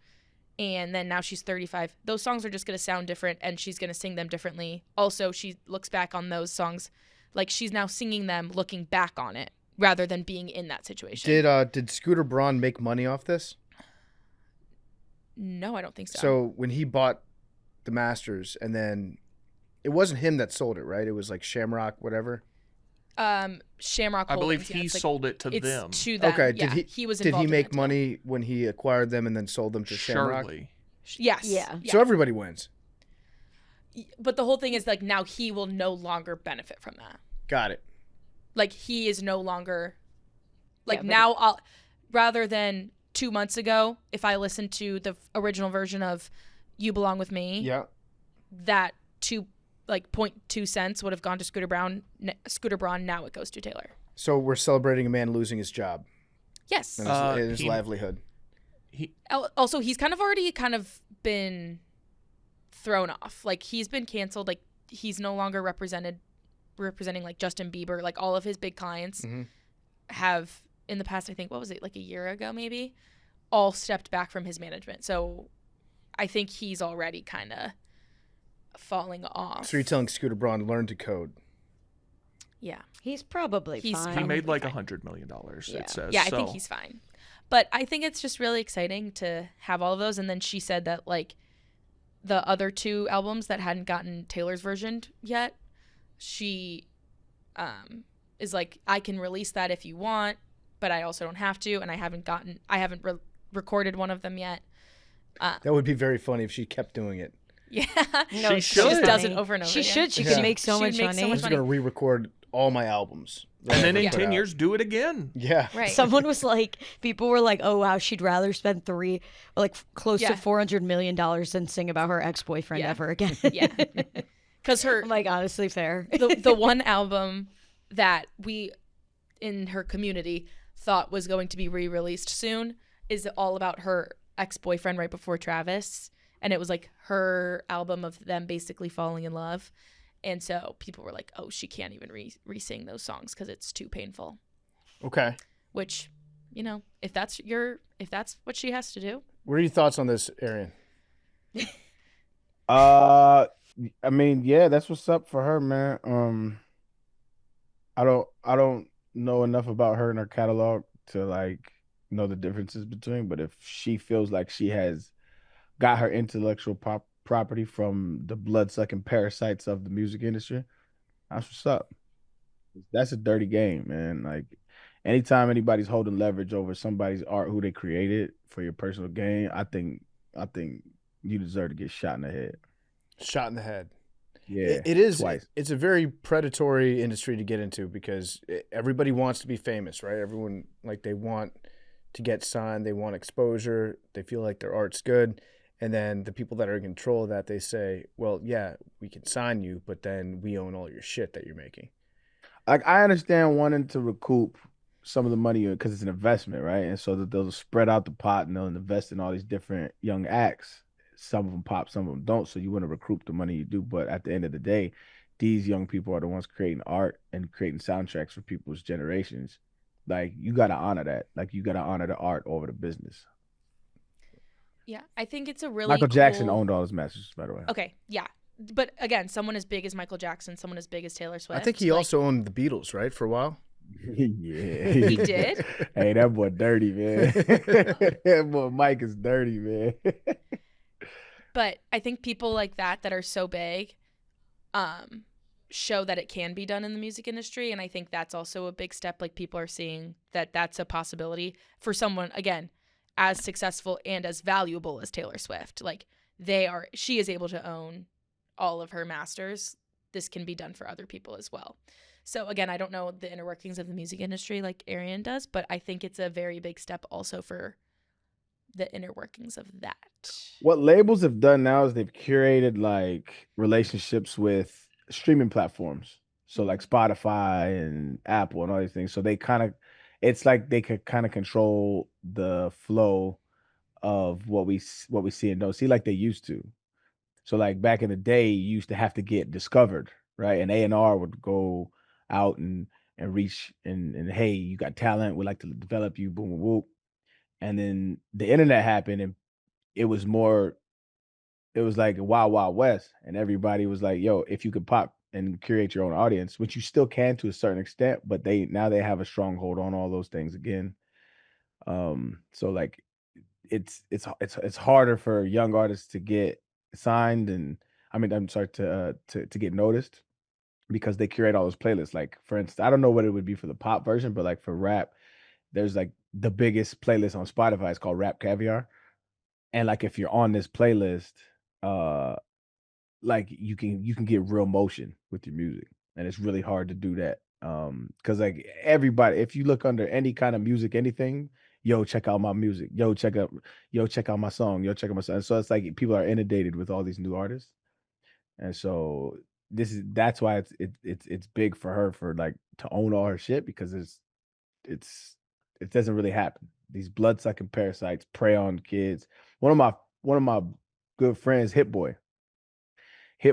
and then now she's 35. Those songs are just going to sound different and she's going to sing them differently. Also, she looks back on those songs like she's now singing them looking back on it rather than being in that situation. Did Scooter Braun make money off this? No, I don't think so. So when he bought the masters, and then it wasn't him that sold it, right? It was like Shamrock, whatever. Shamrock I believe Holdings, yeah, he it's like- sold it to it's them. to them. Okay, Yeah, he was involved in make that deal. money when he acquired them and then sold them to Shamrock? Surely. Yes. Yeah. So everybody wins. But the whole thing is like now he will no longer benefit from that. Got it. Like he is no longer like Yeah, but now I'll rather than 2 months ago if I listened to the original version of You Belong With Me, Yeah. that 0.2 cents would have gone to Scooter Braun. Now it goes to Taylor. So we're celebrating a man losing his job Yes. and his He- livelihood. Also, he's already been thrown off. Like he's been canceled. Like he's no longer representing like Justin Bieber. Like all of his big clients Mhm. have in the past, I think, what was it, like a year ago maybe, all stepped back from his management. So I think he's already kind of falling off. So you're telling Scooter Braun learn to code. Yeah. He's probably He's fine. He made like fine. $100 million, Yeah. it says. Yeah, I so. think he's fine. But I think it's just really exciting to have all of those. And then she said that like the other 2 albums that hadn't gotten Taylor's version yet, she is like, I can release that if you want, but I also don't have to. And I haven't recorded one of them yet. That would be very funny if she kept doing it. Yeah. She She should. just does it over and over She again. should. She Yeah. could make so She much would make so money. I'm much just going to re-record all my albums. that And I then ever in put 10 out. years, do it again. Yeah. Right. Someone was like, people were like, oh wow, she'd rather spend close Yeah. to $400 million than sing about her ex-boyfriend Yeah. ever again. Yeah. Because I'm like, honestly, fair. the one album that we in her community thought was going to be re-released soon is all about her ex-boyfriend right before Travis, and it was like her album of them basically falling in love, and so people were like, oh, she can't even re-sing those songs because it's too painful. Okay. Which, if that's what she has to do. What are your thoughts on this, Arian? I mean, yeah, that's what's up for her, man. I don't know enough about her and her catalog to like know the differences between, but if she feels like she has got her intellectual property from the blood-sucking parasites of the music industry, that's what's up. That's a dirty game, man. Like anytime anybody's holding leverage over somebody's art who they created for your personal gain, I think you deserve to get shot in the head. Shot in the head. Yeah, It is. twice. It's a very predatory industry to get into because everybody wants to be famous, right? Everyone, like, they want to get signed. They want exposure. They feel like their art's good. And then the people that are in control of that, they say, well, yeah, we can sign you, but then we own all your shit that you're making. Like I understand wanting to recoup some of the money because it's an investment, right? And so that they'll spread out the pot and they'll invest in all these different young acts. Some of them pop, some of them don't. So you want to recoup the money you do, but at the end of the day, these young people are the ones creating art and creating soundtracks for people's generations. Like you got to honor that. Like you got to honor the art over the business. Yeah, I think it's a really Michael Jackson cool- owned all his masters, by the way. Okay, yeah. But again, someone as big as Michael Jackson, someone as big as Taylor Swift. I think he like, also owned the Beatles, right, for a while? Yeah. He did? Hey, that boy dirty, man. That boy Mike is dirty, man. But I think people like that are so big show that it can be done in the music industry. And I think that's also a big step. Like people are seeing that that's a possibility for someone, again, as successful and as valuable as Taylor Swift. Like she is able to own all of her masters. This can be done for other people as well. So again, I don't know the inner workings of the music industry like Arian does, but I think it's a very big step also for the inner workings of that. What labels have done now is they've curated like relationships with streaming platforms. So like Spotify and Apple and all these things. So it's like they could kind of control the flow of what we see and don't see like they used to. So like back in the day, you used to have to get discovered, right? And A&R would go out and reach and hey, you got talent, we'd like to develop you, boom, boom, boom. And then the internet happened and it was more, it was like a wild, wild west. And everybody was like, yo, if you could pop and curate your own audience, which you still can to a certain extent, but they have a stronghold on all those things again. So like it's harder for young artists to get signed and I'm sorry to get noticed because they curate all those playlists. Like for instance, I don't know what it would be for the pop version, but like for rap, there's like the biggest playlist on Spotify is called Rap Caviar. And like if you're on this playlist, uh like you can get real motion with your music. And it's really hard to do that. Because like everybody, if you look under any kind of music, anything, yo, check out my music. Check out my song. Yo, check out my song. So it's like people are inundated with all these new artists. And so that's why it's big for her for like to own all her shit because it's it doesn't really happen. These blood sucking parasites prey on kids. One of my good friends, Hit Boy, he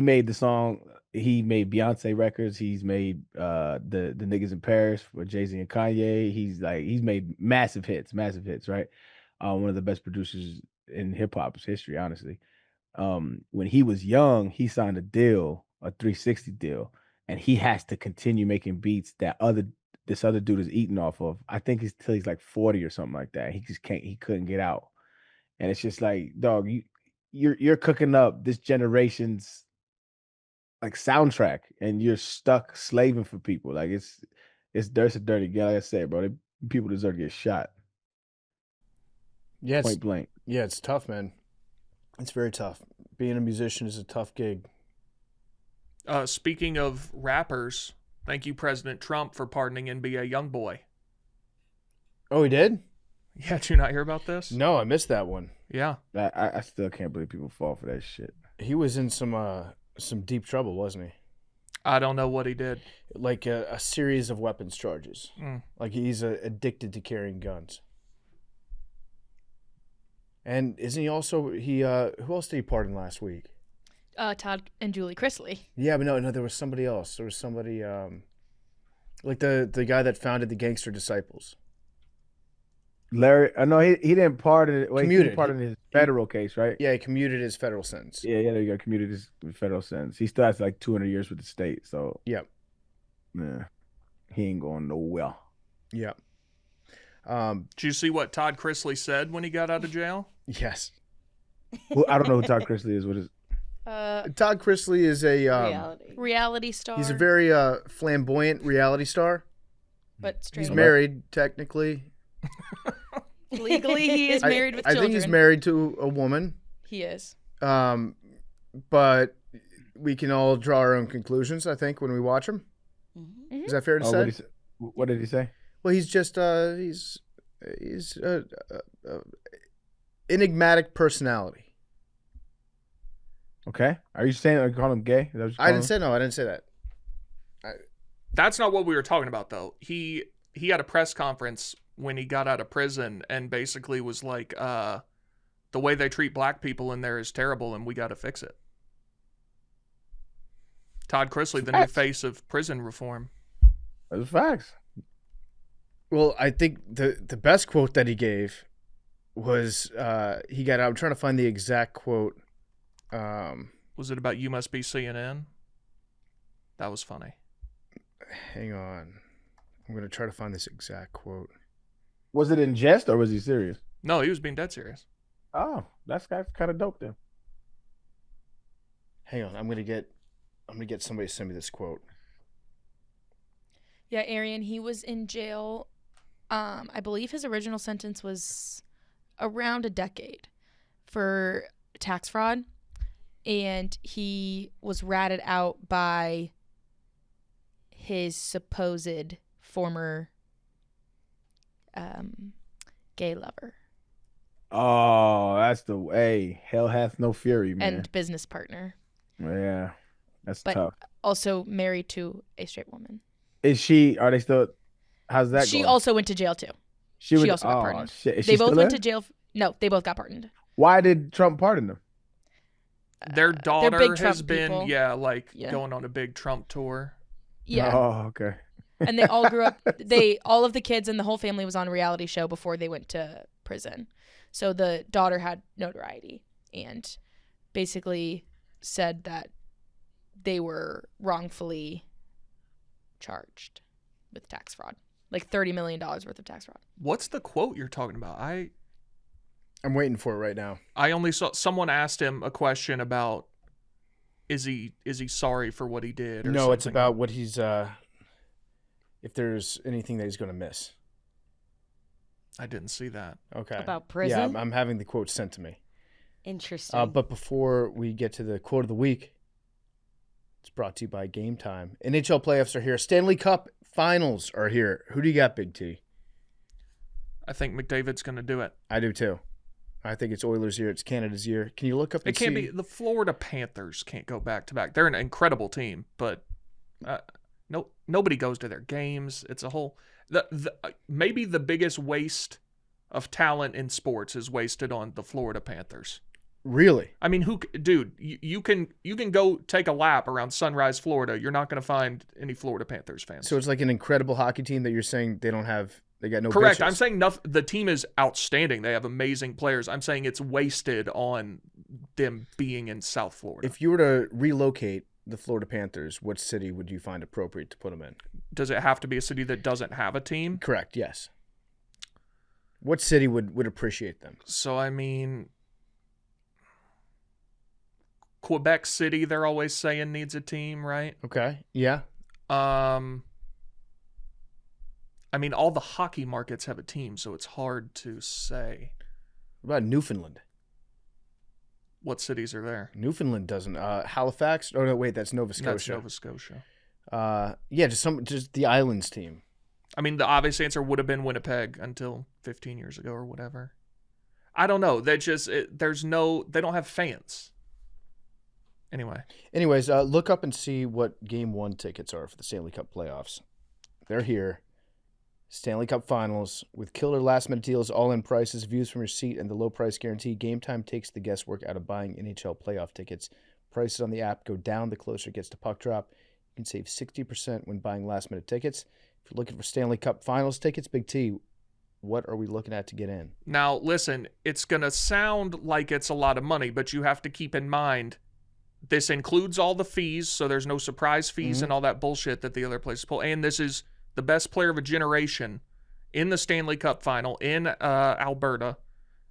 made the song. He made Beyonce records. He's made the niggas in Paris for Jay-Z and Kanye. He's made massive hits, right? One of the best producers in hip hop's history, honestly. When he was young, he signed a 360 deal, and he has to continue making beats that this other dude is eating off of. I think he's till he's like 40 or something like that. He couldn't get out. And it's just like, dog, you're cooking up this generation's like soundtrack and you're stuck slaving for people. Like there's a dirty game. Like I said, bro, people deserve to get shot. Yeah, Point blank. Yeah, it's tough, man. It's very tough. Being a musician is a tough gig. Speaking of rappers, thank you, President Trump, for pardoning NBA YoungBoy. Oh, he did? Yeah, did you not hear about this? No, I missed that one. Yeah. I still can't believe people fall for that shit. He was in some deep trouble, wasn't he? I don't know what he did. Like a series of weapons charges. Mm. Like he's addicted to carrying guns. And isn't he also who else did he pardon last week? Todd and Julie Chrisley. Yeah, but no, there was somebody else. There was somebody like the guy that founded the Gangster Disciples. Larry, no, he didn't pardon it. Wait, Commuted. he pardoned his federal case, right? Yeah, he commuted his federal sentence. Yeah, there you go. Commuted his federal sentence. He still has like 200 years with the state, so Yep. yeah, he ain't going nowhere. Yep. Did you see what Todd Chrisley said when he got out of jail? Yes. Well, I don't know who Todd Chrisley is. What is? Todd Chrisley is a Reality star. he's a very flamboyant reality star. but straight. He's married technically. Legally, he is married with I children. think he's married to a woman. He is. But we can all draw our own conclusions, I think, when we watch him. Mm-hmm. Is that fair to say? What did he say? Well, he's just he's enigmatic personality. Okay. Are you saying I call him gay? Is that what you I call didn't say no. I didn't say that. That's not what we were talking about, though. He had a press conference when he got out of prison and basically was like, the way they treat black people in there is terrible and we got to fix it. Todd Chrisley, the new face of prison reform. Those facts. Well, I think the best quote that he gave was he got out. I'm trying to find the exact quote. Was it about you must be CNN? That was funny. Hang on. I'm going to try to find this exact quote. Was it in jest or was he serious? No, he was being dead serious. Oh, that's kind of dope then. Hang on. I'm going to get somebody to send me this quote. Yeah, Arian, he was in jail. I believe his original sentence was around a decade for tax fraud. And he was ratted out by his supposed former gay lover. Oh, that's the way. Hell hath no fury, man. And business partner. Yeah, that's But tough. also married to a straight woman. Is she? Are they still? How's that She going? also went to jail too. She also got pardoned. Shit. Is They she both still went there? to jail. No, they both got pardoned. Why did Trump pardon them? Their They're daughter big has Trump been, people. going on a big Trump tour. Yeah. Oh, okay. And they all grew up. All of the kids and the whole family was on a reality show before they went to prison. So the daughter had notoriety and basically said that they were wrongfully charged with tax fraud, like $30 million worth of tax fraud. What's the quote you're talking about? I'm waiting for it right now. I only saw someone asked him a question about is he sorry for what he did? Or No, something. it's about what he's if there's anything that he's going to miss. I didn't see that. Okay. About prison? Yeah, I'm having the quote sent to me. Interesting. But before we get to the quote of the week, it's brought to you by Game Time. NHL playoffs are here. Stanley Cup finals are here. Who do you got, Big T? I think McDavid's going to do it. I do too. I think it's Oilers' year. It's Canada's year. Can you look up and It can't see? be. The Florida Panthers can't go back to back. They're an incredible team, but nobody goes to their games. It's a whole. Maybe the biggest waste of talent in sports is wasted on the Florida Panthers. Really? I mean, dude, you can go take a lap around Sunrise, Florida. You're not going to find any Florida Panthers fans. So it's like an incredible hockey team that you're saying they don't have. They got no. Correct. Bitches. I'm saying the team is outstanding. They have amazing players. I'm saying it's wasted on them being in South Florida. If you were to relocate the Florida Panthers, what city would you find appropriate to put them in? Does it have to be a city that doesn't have a team? Correct. Yes. What city would appreciate them? So, I mean, Quebec City, they're always saying needs a team, right? Okay. Yeah. I mean, all the hockey markets have a team, so it's hard to say. What about Newfoundland? what cities are there. Newfoundland doesn't. Halifax? Oh no, wait, that's Nova Scotia. That's Nova Scotia. Yeah, just the islands team. I mean, the obvious answer would have been Winnipeg until 15 years ago or whatever. I don't know. They just they don't have fans. Anyways, look up and see what Game 1 tickets are for the Stanley Cup playoffs. They're here. Stanley Cup Finals with killer last-minute deals, all-in prices, views from your seat, and the low price guarantee. Game Time takes the guesswork out of buying NHL playoff tickets. Prices on the app go down the closer it gets to puck drop. You can save 60% when buying last-minute tickets. If you're looking for Stanley Cup Finals tickets, Big T, what are we looking at to get in? Now, listen, it's going to sound like it's a lot of money, but you have to keep in mind this includes all the fees, so there's no surprise fees and all that bullshit that the other places pull. And this is the best player of a generation in the Stanley Cup Final in Alberta.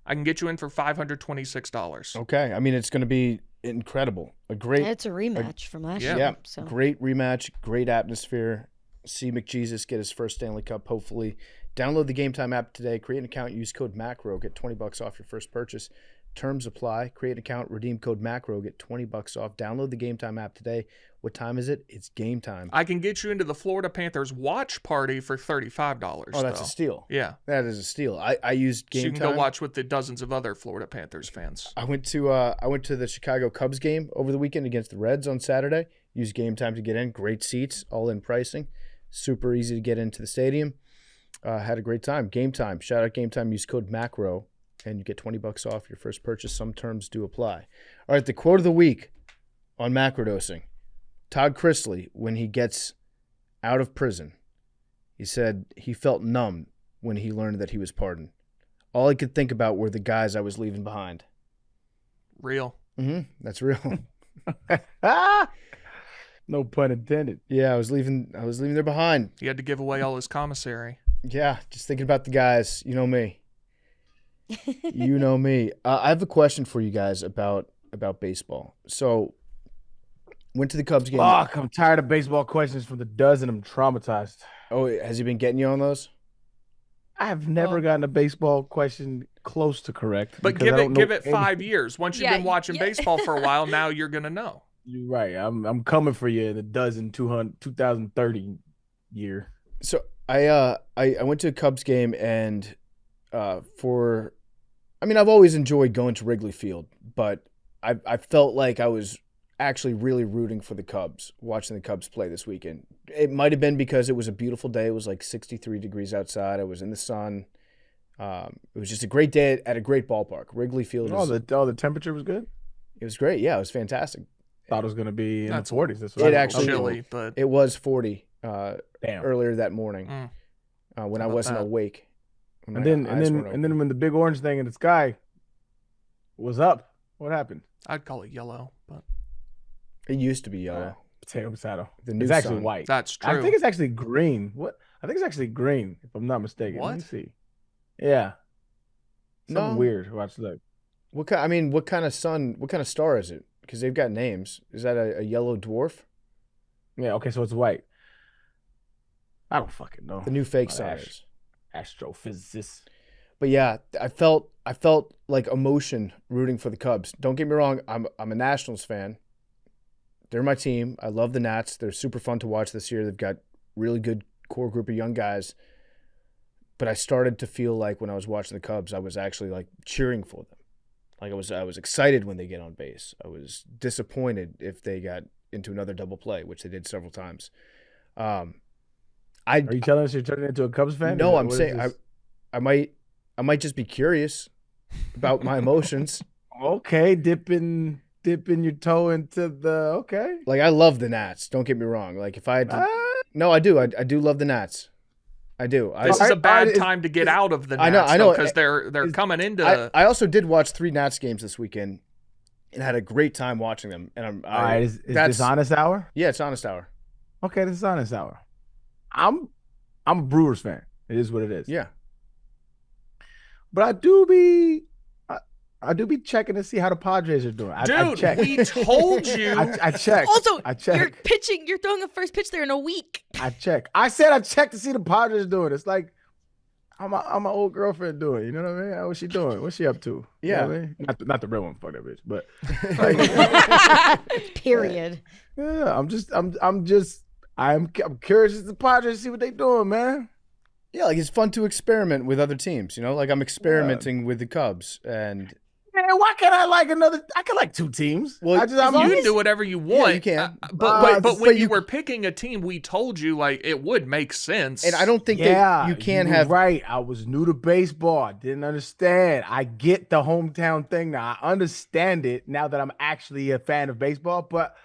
I can get you in for $526. Okay. I mean, it's going to be incredible. It's a rematch from last year. Yeah, So. great rematch, great atmosphere. See McJesus get his first Stanley Cup, hopefully. Download the Game Time app today. Create an account. Use code MACRO. Get $20 off your first purchase. Terms apply. Create an account. Redeem code MACRO. Get $20 off. Download the Game Time app today. What time is it? It's game time. I can get you into the Florida Panthers watch party for $35. Oh, that's a steal. Yeah. That is a steal. I used Game So you can Time. go watch with the dozens of other Florida Panthers fans. I went to the Chicago Cubs game over the weekend against the Reds on Saturday. Used Game Time to get in. Great seats, all in pricing. Super easy to get into the stadium. Had a great time. Game Time. Shout out Game Time. Use code MACRO and you get $20 off your first purchase. Some terms do apply. All right, the quote of the week on macrodosing. Todd Chrisley, when he gets out of prison, he said he felt numb when he learned that he was pardoned. All I could think about were the guys I was leaving behind. Real. That's real. No pun intended. Yeah, I was leaving there behind. He had to give away all his commissary. Yeah, just thinking about the guys. You know me. You know me. I have a question for you guys about baseball. So, went to the Cubs game. Fuck, I'm tired of baseball questions from the dozen. I'm traumatized. Oh, has he been getting you on those? I have never gotten a baseball question close to correct. But because I don't give know it 5 years. Once you've been watching baseball for a while, now you're gonna know. You're right. I'm coming for you in the 2030 year. So I went to a Cubs game and I've always enjoyed going to Wrigley Field, but I felt like I was actually really rooting for the Cubs, watching the Cubs play this weekend. It might have been because it was a beautiful day. It was like 63 degrees outside. I was in the sun. It was just a great day at a great ballpark. Wrigley Field. The temperature was good. It was great. Yeah, it was fantastic. Thought it was going to be in That's the 40s. That's It what I actually- chilly, but It was 40 Damn. earlier that morning when I about wasn't that? awake. And then when the big orange thing in the sky was up, what happened? I'd call it yellow. But It used to be yellow. Potato. The new It's actually sun. white. that's true. I think it's actually green. What? I think it's actually green, if I'm not mistaken. Let me What? see. Yeah. Something No. weird. Watch look. What kind of sun? What kind of star is it? Because they've got names. Is that a yellow dwarf? Yeah, okay, so it's white. I don't fucking know. The new fake Not sun ash- is. Astrophysicist. But yeah, I felt like emotion rooting for the Cubs. Don't get me wrong. I'm a Nationals fan. They're my team. I love the Nats. They're super fun to watch this year. They've got really good core group of young guys. But I started to feel like when I was watching the Cubs, I was actually like cheering for them. Like I was excited when they get on base. I was disappointed if they got into another double play, which they did several times. Are you telling us you're turning into a Cubs fan? No, I'm What is saying this? I might just be curious about my emotions. Okay, dipping your toe into the okay. Like I love the Nats. Don't get me wrong. Like if I had to, no, I do. I do love the Nats. I do. This is a bad is- time to get out of the I know- Nats, I know. because they're coming into. I also did watch 3 Nats games this weekend and had a great time watching them. And All right, is this honest hour? Yeah, it's honest hour. Okay, this is honest hour. I'm a Brewers fan. It is what it is. Yeah. But I do be checking to see how the Padres are doing. I Dude, check. we told you. I check. Also, I check. you're pitching. You're throwing a first pitch there in a week. I check. I said I checked to see the Padres doing. It's like how my old girlfriend doing? You know what I mean? What's she doing? What's she up to? You know what I mean? Not the real one, fuck that bitch. But like, Period. yeah, I'm curious as the Padres to see what they doing, man. Yeah, like it's fun to experiment with other teams. You know, like I'm experimenting with the Cubs, and Man, why can't I like another? I can like two teams. Well, You can do whatever you want. you can. But when but you were picking a team, we told you like it would make sense. and I don't think Yeah, that you can were have. right. I was new to baseball. I didn't understand. I get the hometown thing now. I understand it now that I'm actually a fan of baseball. But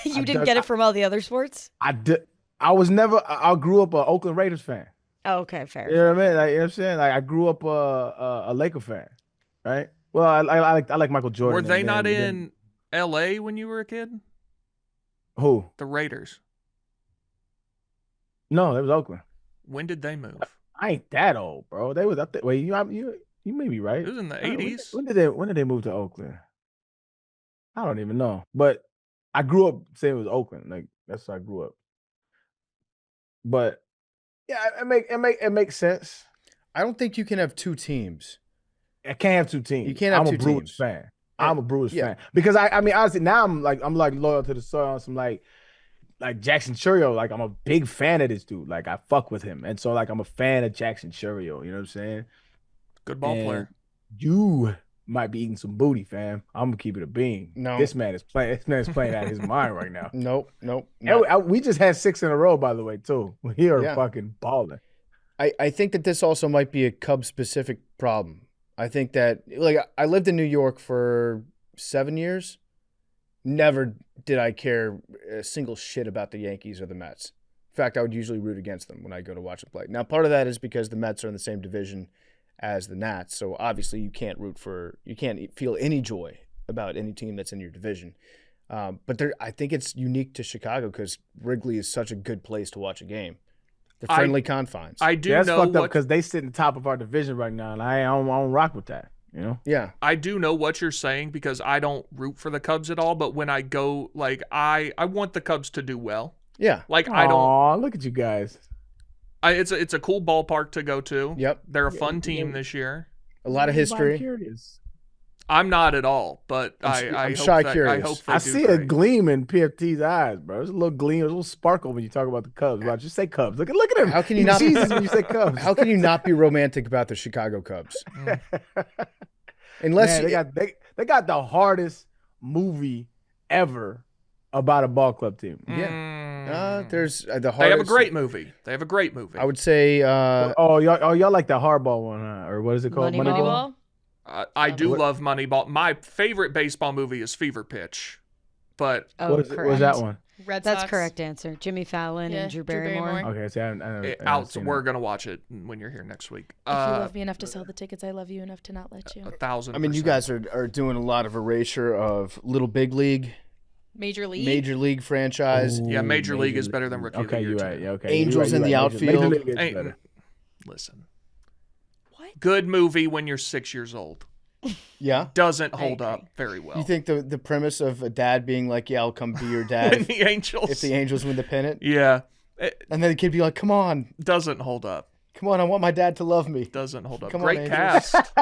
You didn't get it from all the other sports? I did. I was never. I grew up an Oakland Raiders fan. Oh, okay, fair. You know what I mean? Like, you know what I'm saying? Like I grew up a Laker fan, right? Well, I like Michael Jordan. Were they and not then- in L.A. when you were a kid? Who? The Raiders. No, it was Oakland. When did they move? I ain't that old, bro. They was up there. Wait, you may be right. It was in the When- 80s. When did they move to Oakland? I don't even know. But I grew up saying it was Oakland. Like that's how I grew up. But yeah, it makes sense. I don't think you can have two teams. I can't have two teams. You can't have I'm two a Brewers teams. fan. I'm a Brewers Yeah. fan because I mean honestly now I'm like loyal to the soil on some like Jackson Churio. Like I'm a big fan of this dude. Like I fuck with him, and so like I'm a fan of Jackson Churio. You know what I'm saying? Good ball And player. You might be eating some booty, fam. I'm gonna keep it a bean. No. This man is playing. This man is playing out of his mind right now. Nope. And we just had 6 in a row, by the way, too. We are Yeah. fucking balling. I think that this also might be a Cubs specific problem. I think that like I lived in New York for 7 years. Never did I care a single shit about the Yankees or the Mets. In fact, I would usually root against them when I go to watch them play. Now, part of that is because the Mets are in the same division as the Nats, so obviously you can't feel any joy about any team that's in your division. But I think it's unique to Chicago because Wrigley is such a good place to watch a game. The friendly confines. I do That's know fucked up what because they sit in the top of our division right now, and I don't rock with that. You know? Yeah. I do know what you're saying because I don't root for the Cubs at all. But when I go, like I want the Cubs to do well. Yeah. Like I don't. Aw, look at you guys. It's a cool ballpark to go to. Yep. They're a fun team this year. A lot of I'm history. curious. I'm not at all, but I'm I hope shy that, curious. I hope they I do see a great. gleam in PFT's eyes, bro. There's a little gleam, a little sparkle when you talk about the Cubs. Bro. Just say Cubs. Look at him. How can you He not- cheeses when you say Cubs. How can you not be romantic about the Chicago Cubs? Unless Man, they got the hardest movie ever about a ball club team. there's the hardest. They have a great movie. I would say Y'all like the hardball one, huh? Or what is it called? Moneyball? I do What- love Moneyball. My favorite baseball movie is Fever Pitch, but Oh, What is it? correct. What's that one? Red That's Sox. correct answer. Jimmy Fallon Yeah, and Drew Drew Barrymore. Barrymore. Okay, see, I we're gonna watch it when you're here next week. If you love me enough to sell the tickets, I love you enough to not let you. 1,000%. I mean, you guys are doing a lot of erasure of Little Big League, Major League. Major League franchise. Yeah, Major League is better than Rookie of the Okay, Year, you're too. right. Yeah, okay. Angels in the outfield. Major League is Hey, better. listen, What? good movie when you're 6 years old. Yeah. Doesn't hold agree. up very well. You think the premise of a dad being like, "Yeah, I'll come be your in dad the Angels? if the Angels win the pennant," Yeah, it and then the kid be like, "Come on, doesn't hold up. come on, I want my dad to love me." Doesn't hold up. Come on, Great Angels. cast.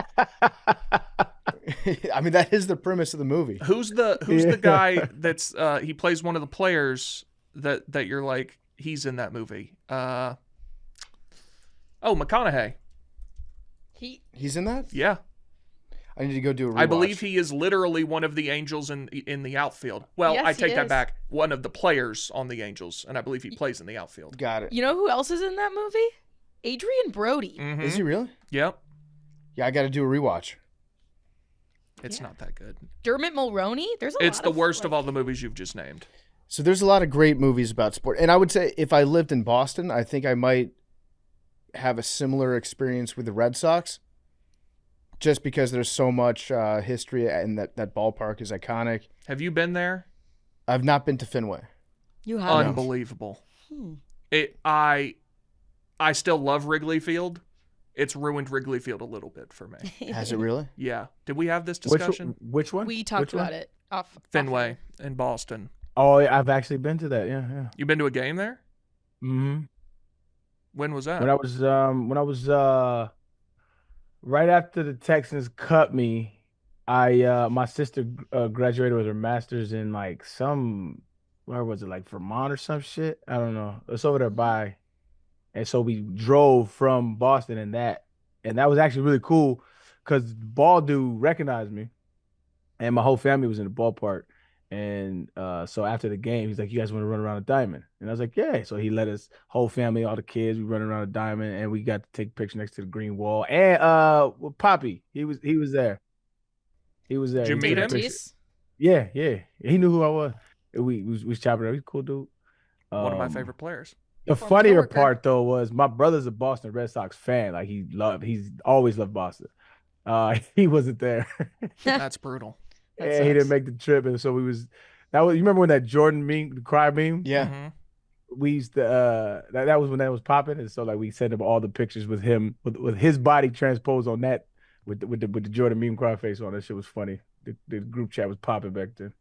I mean, that is the premise of the movie. Who's the guy that's he plays one of the players that you're like he's in that movie? McConaughey. He's in that. Yeah, I need to go do a rewatch. I believe he is literally one of the Angels in the outfield. Well, Yes, I he take that is. back. One of the players on the Angels, and I believe he plays in the outfield. Got it. You know who else is in that movie? Adrian Brody. Mhm. Is he really? Yep. Yeah, I got to do a rewatch. It's not that good. Dermot Mulroney. There's a It's lot the of, worst of like- all the movies you've just named. So there's a lot of great movies about sport, and I would say if I lived in Boston, I think I might have a similar experience with the Red Sox, just because there's so much history and that ballpark is iconic. Have you been there? I've not been to Fenway. You have. Unbelievable. I still love Wrigley Field. It's ruined Wrigley Field a little bit for me. Has it really? Yeah. Did we have this discussion? Which one? We talked Which one? about it off Fenway in Boston. Oh, yeah, I've actually been to that. Yeah, yeah. You been to a game there? Mm-hmm. When was that? When I was right after the Texans cut me, my sister graduated with her master's in like some where was it, like Vermont or some shit? I don't know. It's over there by. And so we drove from Boston and that was actually really cool because ball dude recognized me and my whole family was in the ballpark. And so after the game, he's like, "You guys want to run around a diamond?" And I was like, "Yeah." So he let us, whole family, all the kids, we run around a diamond, and we got to take a picture next to the green wall. And Poppy, he was there. He was there. Did you He meet took a him? picture. Ortiz? Yeah, yeah. He knew who I was. We was chopping it up. He's a cool dude. One of my Um, favorite players. the Former funnier coworker. part though was my brother's a Boston Red Sox fan. Like he's always loved Boston. He wasn't there. That's brutal. That And he didn't sucks. make the trip. And so you remember when that Jordan meme, the cry meme? Yeah. Mhm. We used to that was when that was popping. And so like we sent him all the pictures with him with his body transposed on that with the Jordan meme cry face on. That shit was funny. The group chat was popping back then.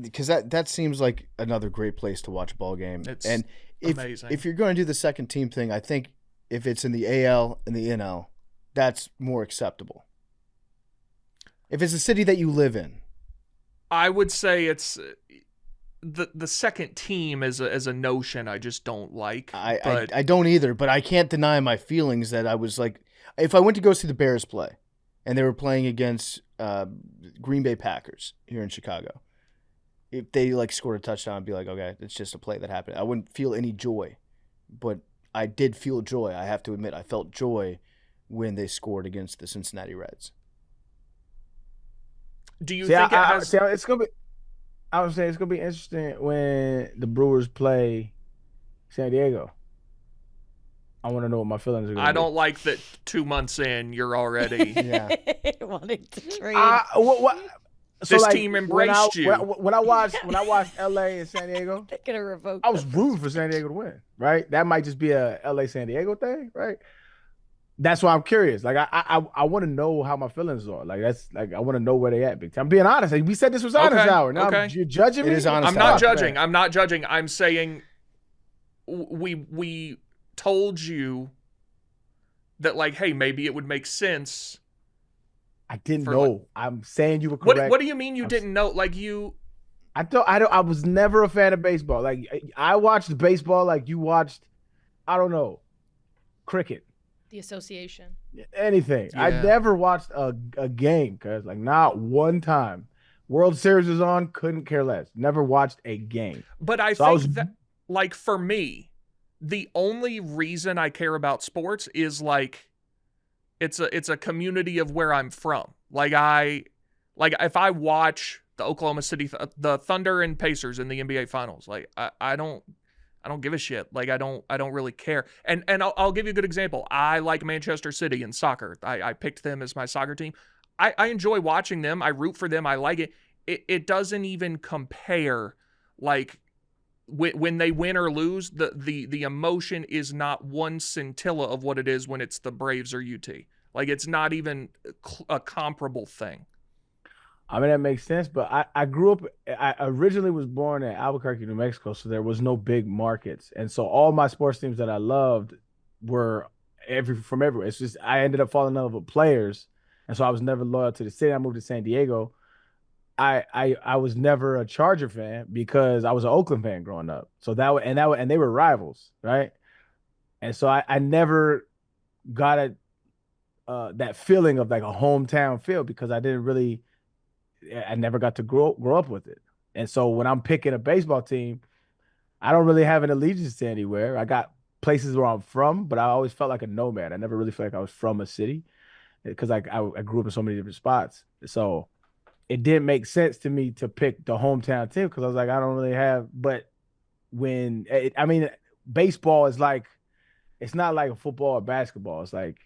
Because that seems like another great place to watch a ball game. It's and amazing. if you're going to do the second team thing, I think if it's in the AL and the NL, that's more acceptable. If it's a city that you live in, I would say it's the second team as a notion I just don't like. But I don't either, but I can't deny my feelings that I was like, if I went to go see the Bears play, and they were playing against Green Bay Packers here in Chicago, if they like scored a touchdown, I'd be like, okay, it's just a play that happened. I wouldn't feel any joy, but I did feel joy. I have to admit, I felt joy when they scored against the Cincinnati Reds. do you See, think it has? it's gonna be. I would say it's gonna be interesting when the Brewers play San Diego. I want to know what my feelings are gonna I be. don't like that 2 months in you're already. Yeah. Wanting to trade. What? So This like, team embraced you. When I watched LA and San Diego, They're gonna revoke. I was them. rooting for San Diego to win. Right? That might just be a LA San Diego thing, right? That's why I'm curious. Like I want to know how my feelings are. Like that's like I want to know where they at. Big time. I'm being honest. Like, we said this was honest Okay, hour. Now okay. you're judging It me. is honest I'm not Fuck, judging. I'm not judging. I'm saying we told you that like, hey, maybe it would make sense. I didn't For know. like- I'm saying you were correct. What do you mean you I'm didn't know? Like you I was never a fan of baseball. Like I watched baseball like you watched, I don't know, cricket, The association. anything. I Yeah. never watched a game because like not one time. World Series was on, couldn't care less. Never watched a game. But I So think I was that, like, for me, the only reason I care about sports is like, it's a community of where I'm from. Like if I watch the Oklahoma City, the Thunder and Pacers in the NBA Finals, like I don't give a shit. Like I don't really care. And I'll give you a good example. I like Manchester City in soccer. I picked them as my soccer team. I enjoy watching them. I root for them. I like it. It doesn't even compare. Like when they win or lose, the emotion is not one scintilla of what it is when it's the Braves or UT. Like it's not even a comparable thing. I mean, that makes sense, but I grew up, I originally was born in Albuquerque, New Mexico, so there was no big markets. And so all my sports teams that I loved were from everywhere. It's just, I ended up falling in love with players. And so I was never loyal to the city. I moved to San Diego. I was never a Charger fan because I was an Oakland fan growing up. So and they were rivals, right? And so I never got that feeling of like a hometown feel because I never got to grow up with it. And so when I'm picking a baseball team, I don't really have an allegiance to anywhere. I got places where I'm from, but I always felt like a nomad. I never really felt like I was from a city because I grew up in so many different spots. So it didn't make sense to me to pick the hometown team because I was like, I don't really have. But baseball is like, it's not like football or basketball. It's like,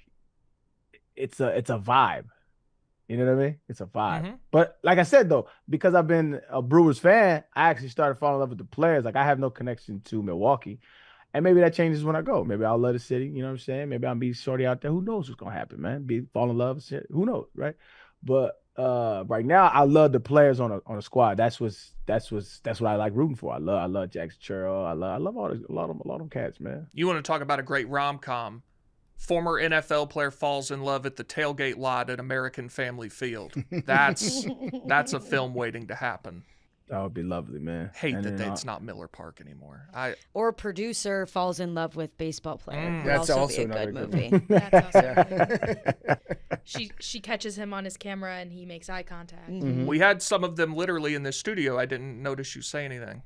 it's a vibe. You know what I mean? It's a vibe. Mhm. But like I said, though, because I've been a Brewers fan, I actually started falling in love with the players. Like I have no connection to Milwaukee. And maybe that changes when I go. Maybe I'll love the city. You know what I'm saying? Maybe I'll be shorty out there. Who knows what's going to happen, man? Fall in love. Shit. Who knows, right? But right now, I love the players on a squad. That's what I like rooting for. I love Jackson Churl. I love a lot of them cats, man. You want to talk about a great rom-com? Former NFL player falls in love at the tailgate lot at American Family Field. That's a film waiting to happen. That would be lovely, man. Hate And that then, it's not Miller Park anymore. Or producer falls in love with baseball player. Would That's also also be a another good good movie. That's also she catches him on his camera and he makes eye contact. We had some of them literally in this studio. I didn't notice you say anything.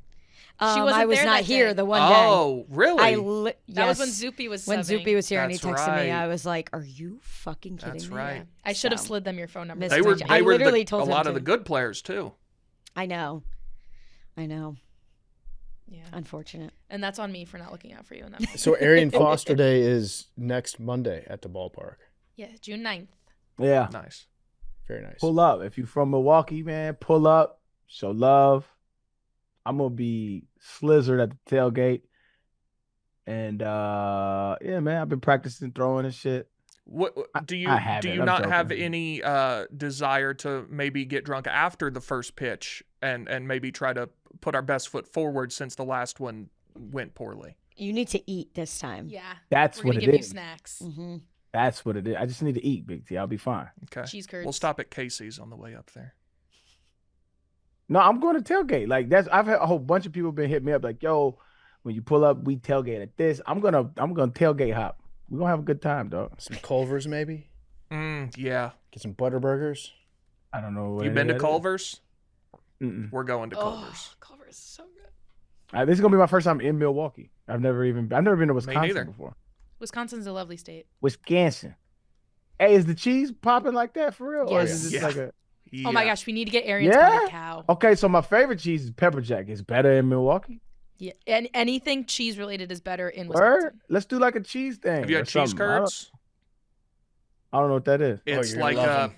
wasn't I was there not that here day. the one day. Oh, really? That was when Yes. Zoopy was When subbing. Zoopy was here and he That's texted me, right. I was like, "Are you fucking kidding That's me?" right. I should have So, slid them your phone number. missed They were I literally a told him lot of to. the good players too. I know. Yeah. Unfortunate. And that's on me for not looking out for you in that. So Arian Foster Day is next Monday at the ballpark. Yeah, June 9th. Yeah, Nice. Very nice. pull up if you're from Milwaukee, man. Pull up, show love. I'm gonna be slizzard at the tailgate, and yeah, man. I've been practicing throwing and shit. What do you I haven't. do? You I'm not have joking. any desire to maybe get drunk after the first pitch and maybe try to put our best foot forward since the last one went poorly? You need to eat this time. Yeah. That's We're what going to it give you is. snacks. Mm-hmm. That's what it is. I just need to eat, Big T. I'll be fine. Okay. Cheese curds. We'll stop at Casey's on the way up there. No, I'm going to tailgate. Like I've had a whole bunch of people been hitting me up like, yo, when you pull up, we tailgate at this. I'm gonna tailgate hop. We're gonna have a good time, dog. Some Culver's maybe. Yeah. Get some Butterburgers. I don't know. You been to Culver's? Mm-mm. We're going to Oh, Culver's. Culver's is so good. This is gonna be my first time in Milwaukee. I've never been to Wisconsin neither. before. Wisconsin's a lovely state. Wisconsin. Hey, is the cheese popping like that for real? Or Yes. is it just Yeah. like a Oh my Yeah. gosh, we need to get Arian Yeah? spotted cow. okay? So my favorite cheese is pepper jack. It's better in Milwaukee. Yeah, and anything cheese related is better in Wisconsin. Word? Let's do like a cheese thing. Have you or had cheese something. curds? I don't know what that is. It's you're gonna like love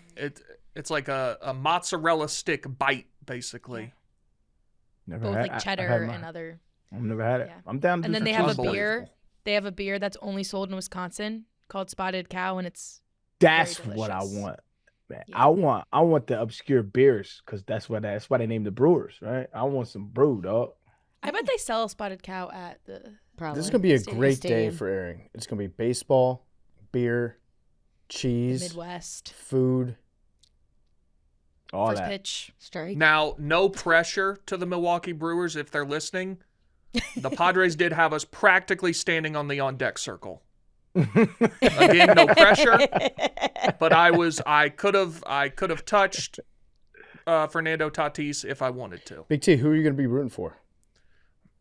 it's like a mozzarella stick bite, basically. Never Both had- like I cheddar had and mine. other. I've never had it. Yeah. I'm down to And do then they some have a cheese beer. curds. They have a beer that's only sold in Wisconsin called Spotted Cow, and it's That's very what I delicious. want. Man, Yeah. I want the obscure beers because that's why they named the brewers, right? I want some brew, dog. I bet they sell Spotted Cow at the. Probably. This is gonna be a Stadium. great day Stadium. for Arian. It's gonna be baseball, beer, cheese, Midwest. food. All First that. pitch. Strike. Now, no pressure to the Milwaukee Brewers if they're listening. The Padres did have us practically standing on the on-deck circle. Again, no pressure, but I could have touched Fernando Tatis if I wanted to. Big T, who are you gonna be rooting for?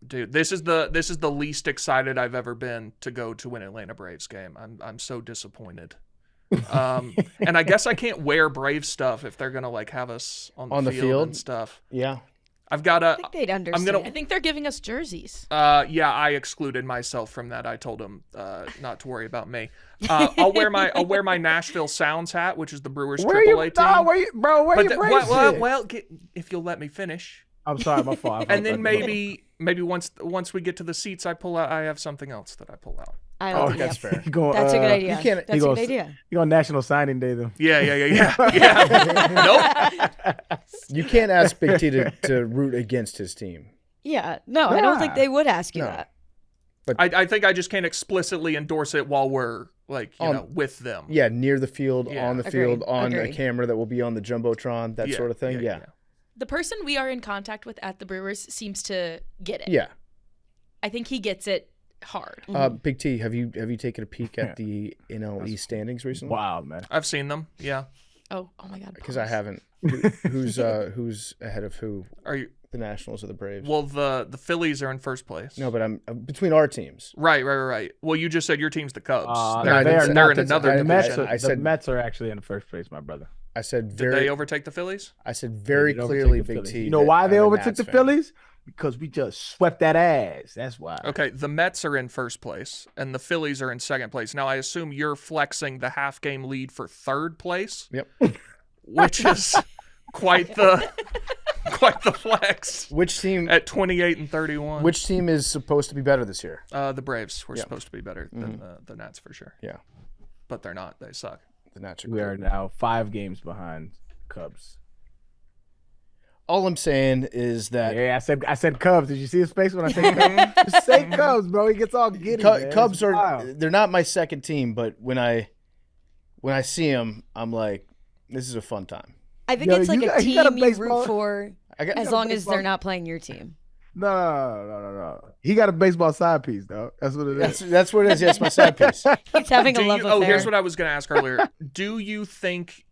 Dude, this is the least excited I've ever been to go to an Atlanta Braves game. I'm so disappointed. And I guess I can't wear Brave stuff if they're gonna like have us on the field and stuff. Yeah. I've got I a think they'd understand. I think they're giving us jerseys. yeah, I excluded myself from that. I told them not to worry about me. I'll wear my Nashville Sounds hat, which is the Brewers Where you, AAA team. nah, where you, bro? Where But you the- Braves well, shit? if you'll let me finish. I'm sorry, my fault. And then maybe once we get to the seats, I have something else that I pull out. I Oh, don't think That's fair. You going, that's a good idea. you can't- That's you a good gonna- idea. You on National Signing Day then? Yeah. Nope. You can't ask Big T to root against his team. Yeah. No, I don't think Yeah. they would ask you No. that. I think I just can't explicitly endorse it while we're like with them. Yeah, near the field, Yeah. on the Agreed. field, on a Agreed. camera that will be on the jumbotron, that Yeah, sort of thing. Yeah. The person we are in contact with at the Brewers seems to get it. Yeah. I think he gets it hard. Big T, have you taken a peek at the NLE standings recently? Wild, man. I've seen them. Yeah. Oh my God. Because I pause. haven't. Who's ahead of who? Are you? The Nationals or the Braves? Well, the Phillies are in first place. No, but I'm between our teams. Right. Well, you just said your team's the Cubs. no, I they're didn't say- they're in I another didn't- The division. Mets, I said- the Mets are actually in the first place, my brother. I said Did very. they overtake the Phillies? I said very They overtook clearly, the Big Phillies. T. You know that why they I'm a overtook Nats the fan. Phillies? Because we just swept that ass. That's why. Okay, the Mets are in first place, and the Phillies are in second place. Now, I assume you're flexing the half-game lead for third place, Yep. which is quite the flex Which team? at 28 and 31. Which team is supposed to be better this year? The Braves were Yeah. supposed to be better than the Nats for sure. Yeah. But they're not. They suck. The Nats are We are good. now 5 games behind Cubs. All I'm saying is that Yeah, I said Cubs. Did you see his face when I said Cubs? Just say Cubs, bro. He gets all giddy. Man. Cubs It's are wild. they're not my second team, but when I see them, I'm like, this is a fun time. I think Yo, it's like you a got- he got a team you baseball- root for I got as long as they're not playing your team. No. He got a baseball side piece, though. That's what it is. that's what it is. Yes, my side piece. He's having a love affair. Oh, here's what I was going to ask earlier. Do you think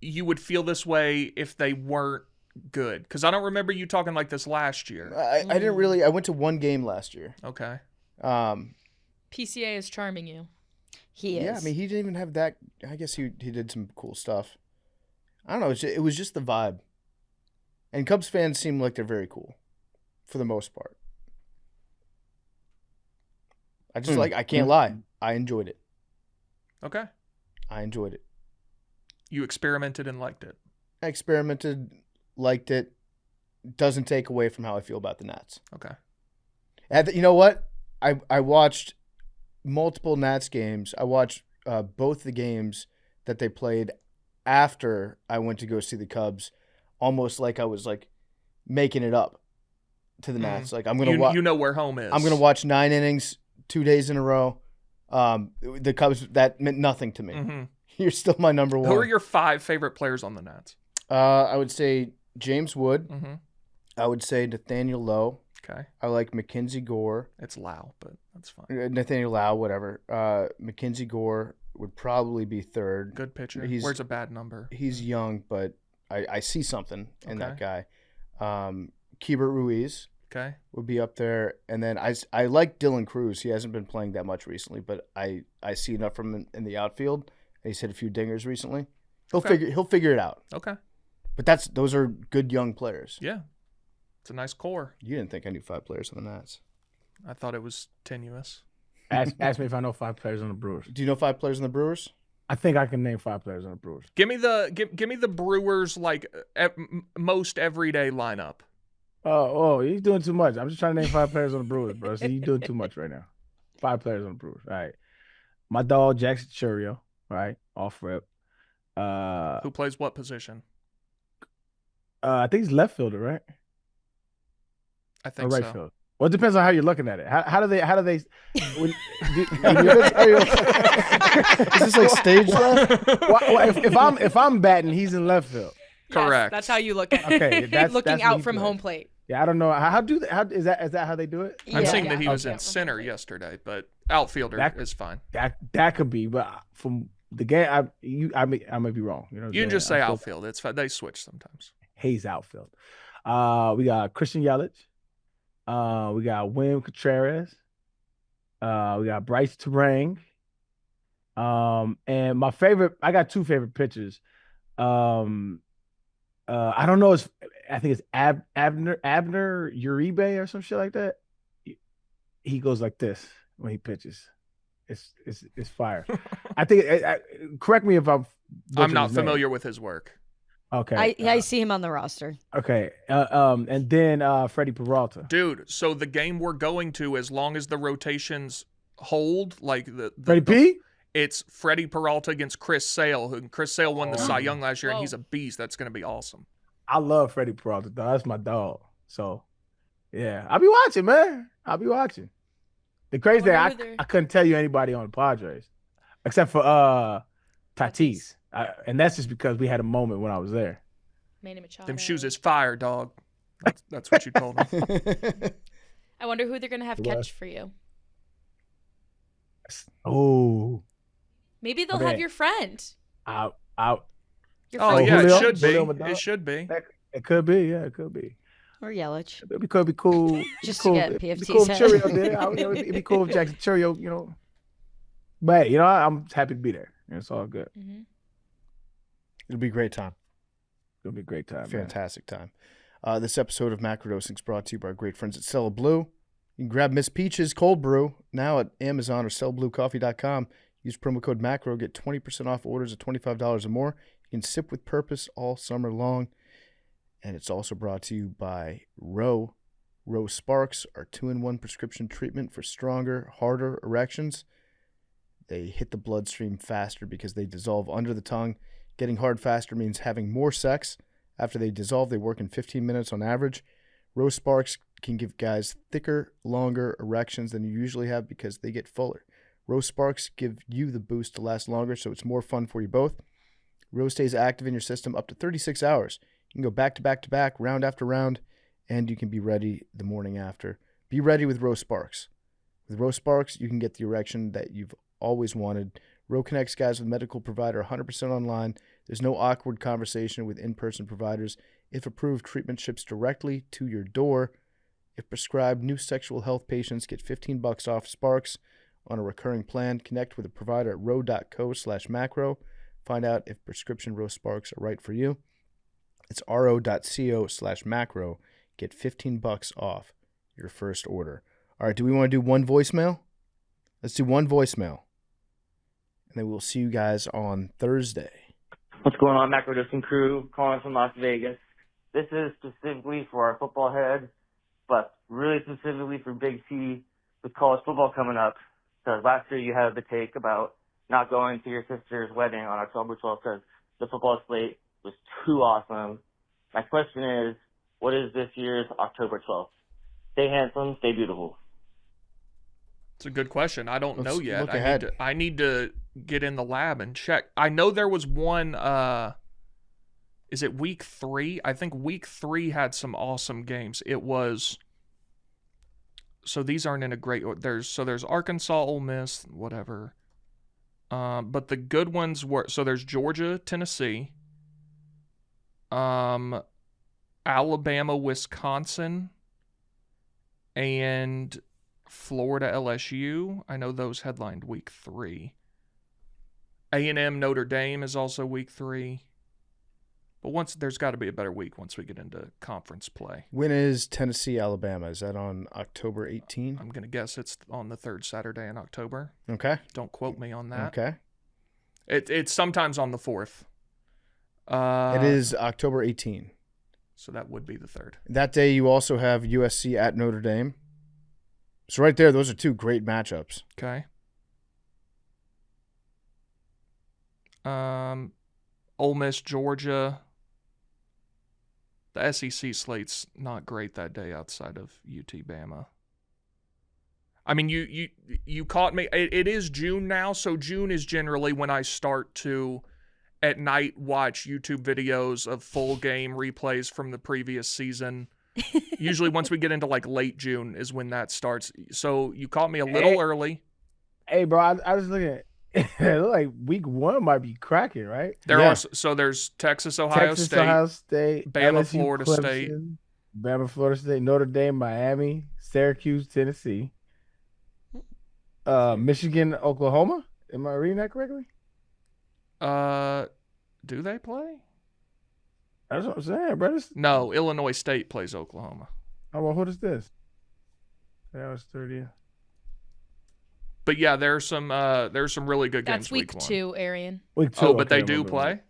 you would feel this way if they weren't good? Because I don't remember you talking like this last year. I didn't really. I went to one game last year. Okay. PCA is charming you. He is. Yeah, I mean, he didn't even have that. I guess he did some cool stuff. I don't know. It was just the vibe. And Cubs fans seem like they're very cool, for the most part. I can't lie. I enjoyed it. Okay. I enjoyed it. You experimented and liked it. I experimented, liked it. Doesn't take away from how I feel about the Nats. Okay. And you know what? I watched multiple Nats games. I watched both the games that they played after I went to go see the Cubs, almost like I was like making it up to the Nats. Like I'm gonna watch. You know where home is. I'm gonna watch 9 innings 2 days in a row. The Cubs, that meant nothing to me. Mm-hmm. You're still my number one. Who are your 5 favorite players on the Nats? I would say James Wood. Mm-hmm. I would say Nathaniel Lowe. Okay. I like Mackenzie Gore. It's Lau, but that's fine. Nathaniel Lau, whatever. Mackenzie Gore would probably be third. Good pitcher. He's- Where's a bad number? He's young, but I see something in that Okay. guy. Keibert Ruiz Okay. would be up there. And then I like Dylan Cruz. He hasn't been playing that much recently, but I see enough from him in the outfield. He's hit a few dingers recently. He'll figure it out. Okay. But those are good young players. Yeah. It's a nice core. You didn't think I knew 5 players on the Nats. I thought it was tenuous. Ask me if I know 5 players on the Brewers. Do you know 5 players on the Brewers? I think I can name 5 players on the Brewers. Give me the Brewers like most everyday lineup. Oh, he's doing too much. I'm just trying to name 5 players on the Brewers, bro. See, you're doing too much right now. 5 players on the Brewers. All right. My dog, Jackson Churio, right? Off rip. Who plays what position? I think he's left fielder, right? I Or think right so. field. Well, it depends on how you're looking at it. How do they when, Is this like stage left? if I'm batting, he's in left field. Correct. That's how you look at Okay, it. that's Looking what out he from plays. home plate. Yeah, I don't know how is that how they do it? I'm Yeah. seeing that he was Okay. in center yesterday, but outfielder is fine. That could be, but from the game, I may be wrong. You know, what You I'm can just saying? say I'm outfield. It's fine. They switch sometimes. Hayes outfield. We got Christian Yelich. We got William Contreras. We got Bryce Terang. And my favorite, I got 2 favorite pitchers. I don't know. I think it's Abner Uribe or some shit like that. He goes like this when he pitches. It's fire. I think. Correct me if I'm I'm not his name. familiar with his work. Okay. I see him on the roster. Okay. And then Freddie Peralta. Dude, so the game we're going to, as long as the rotations hold, like the Freddie P. it's Freddie Peralta against Chris Sale, who Chris Sale won the Cy Young last year, and Whoa. he's a beast. That's going to be awesome. I love Freddie Peralta, though. That's my dog. So, yeah. I'll be watching, man. I'll be watching. The crazy thing, wonder who they're- I couldn't tell you anybody on the Padres, except for Tatis. And that's just because we had a moment when I was there. Manny Machado. Them shoes is fire, dog. That's what you told me. I wonder who they're gonna have What? catch for you. Oh, Maybe they'll Okay. have your friend. out. Your Oh friend. yeah, Julio? it should Julio be. Madonna? It should be. It could be. Yeah, it could be. Or Yelich. It could be cool. Just cool. to get It'd be PFT's cool if head. Churio did it. It'd be cool if Jackson Churio, But I'm happy to be there. It's all good. Mhm. It'll be a great time. It'll be a great time. Man. Fantastic time. This episode of Macrodosing is brought to you by our great friends at Stella Blue. You can grab Miss Peach's cold brew now at Amazon or StellaBlueCoffee.com. Use promo code MACRO, get 20% off orders of $25 or more. You can sip with purpose all summer long. And it's also brought to you by Row. Row Sparks are 2-in-1 prescription treatment for stronger, harder erections. They hit the bloodstream faster because they dissolve under the tongue. Getting hard faster means having more sex. After they dissolve, they work in 15 minutes on average. Rose Sparks can give guys thicker, longer erections than you usually have because they get fuller. Rose Sparks give you the boost to last longer, so it's more fun for you both. Rose stays active in your system up to 36 hours. You can go back to back to back, round after round, and you can be ready the morning after. Be ready with Rose Sparks. With Rose Sparks, you can get the erection that you've always wanted. Ro connects guys with medical provider 100% online. There's no awkward conversation with in-person providers. If approved, treatment ships directly to your door. If prescribed, new sexual health patients get $15 off Sparks on a recurring plan. Connect with a provider at ro.co/macro. Find out if prescription Rose Sparks are right for you. It's ro.co/macro. Get $15 off your first order. All right, do we want to do one voicemail? Let's do one voicemail. And then we'll see you guys on Thursday. What's going on, Macrodosing crew? Calling from Las Vegas. This is specifically for our football heads, but really specifically for Big T with college football coming up. Because last year you had the take about not going to your sister's wedding on October 12th because the football slate was too awesome. My question is, what is this year's October 12th? Stay handsome, stay beautiful. It's a good question. I don't know yet. Look ahead. I need to get in the lab and check. I know there was one, is it week 3? I think week 3 had some awesome games. It was, so these aren't in a great order. There's Arkansas, Ole Miss, whatever. But the good ones were, so there's Georgia, Tennessee, Alabama, Wisconsin, and Florida, LSU. I know those headlined week 3. A&M, Notre Dame is also week 3. But there's got to be a better week once we get into conference play. When is Tennessee, Alabama? Is that on October 18? I'm going to guess it's on the third Saturday in October. Okay. Don't quote me on that. Okay. It's sometimes on the 4th. It is October 18. So that would be the 3rd. That day you also have USC at Notre Dame. So right there, those are 2 great matchups. Okay. Ole Miss, Georgia. The SEC slate's not great that day outside of UT Bama. I mean, you caught me. It is June now, so June is generally when I start to, at night, watch YouTube videos of full game replays from the previous season. Usually once we get into like late June is when that starts. So you caught me a little early. Hey, bro, I was looking at it. Looked like week 1 might be cracking, right? There's Texas, Ohio State, Bama, LSU, Florida Clemson, State, Bama, Florida State, Notre Dame, Miami, Syracuse, Tennessee, Michigan, Oklahoma. Am I reading that correctly? Do they play? That's what I'm saying, bro. No, Illinois State plays Oklahoma. Oh, well, what is this? That was 30th. But yeah, there's some really good games. That's week 2, Arian. Week 2. Oh, but they do play?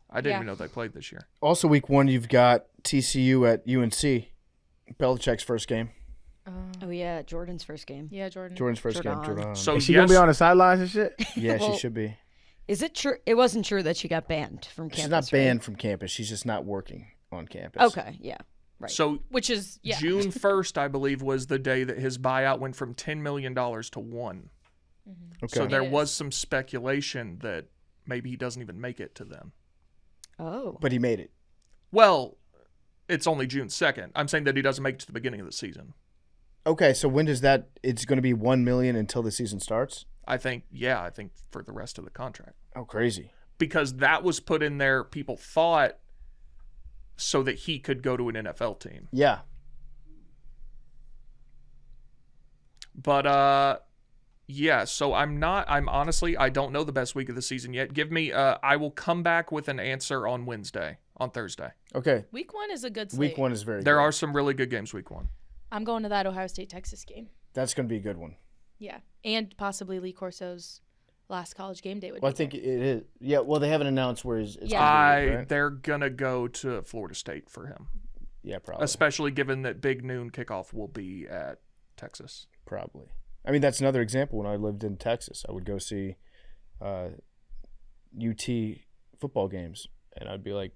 I didn't even know they played this year. Also week 1, you've got TCU at UNC. Belichick's first game. Oh, yeah, Jordan's first game. Yeah, Jordan. Jordan's first game. Jordan. So is she going to be on the sidelines and shit? Yeah, Well, she should be. Is it true? It wasn't true that she got banned from campus. She's not banned from campus. She's just not working on campus. Okay, yeah. Right. So Which is, yeah. June 1st, I believe, was the day that his buyout went from $10 million to $1. Okay. So there It was is. some speculation that maybe he doesn't even make it to them. Oh. But he made it. Well, it's only June 2nd. I'm saying that he doesn't make it to the beginning of the season. Okay, so when does that? It's going to be $1 million until the season starts. I think for the rest of the contract. Oh, crazy! Because that was put in there, people thought, so that he could go to an NFL team. Yeah. But yeah, so I'm honestly, I don't know the best week of the season yet. Give me I will come back with an answer on Thursday. Okay. Week 1 is a good slate. Week 1 is very. There good. are some really good games week 1. I'm going to that Ohio State-Texas game. That's going to be a good one. Yeah. And possibly Lee Corso's last college game day would Well, be I think there. it is. Yeah. Well, they haven't announced where it's Yeah. gonna be, right? They're gonna go to Florida State for him. Yeah, probably. Especially given that big noon kickoff will be at Texas. Probably. I mean, that's another example. When I lived in Texas, I would go see UT football games, and I'd be like,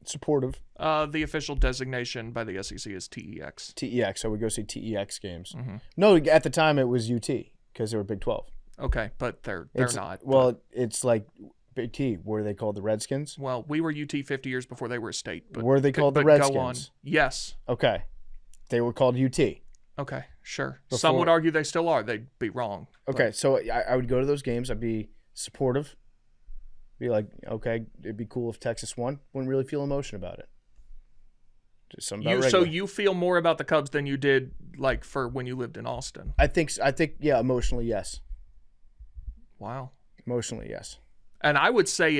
supportive. The official designation by the SEC is TEX. TEX. I would go see TEX games. Mm-hmm. No, at the time it was UT because they were Big 12. Okay, but they're not. Well, it's like Big T. Were they called the Redskins? Well, we were UT 50 years before they were a state. But were they called the Go on. Redskins? Yes. Okay, they were called UT. Okay, sure. Before- Some would argue they still are. They'd be wrong. Okay, so I would go to those games. I'd be supportive. Be like, okay, it'd be cool if Texas won. Wouldn't really feel emotion about it. Just something about So regular. you feel more about the Cubs than you did like for when you lived in Austin. I think, yeah, emotionally, yes. Wow. Emotionally, yes. And I would say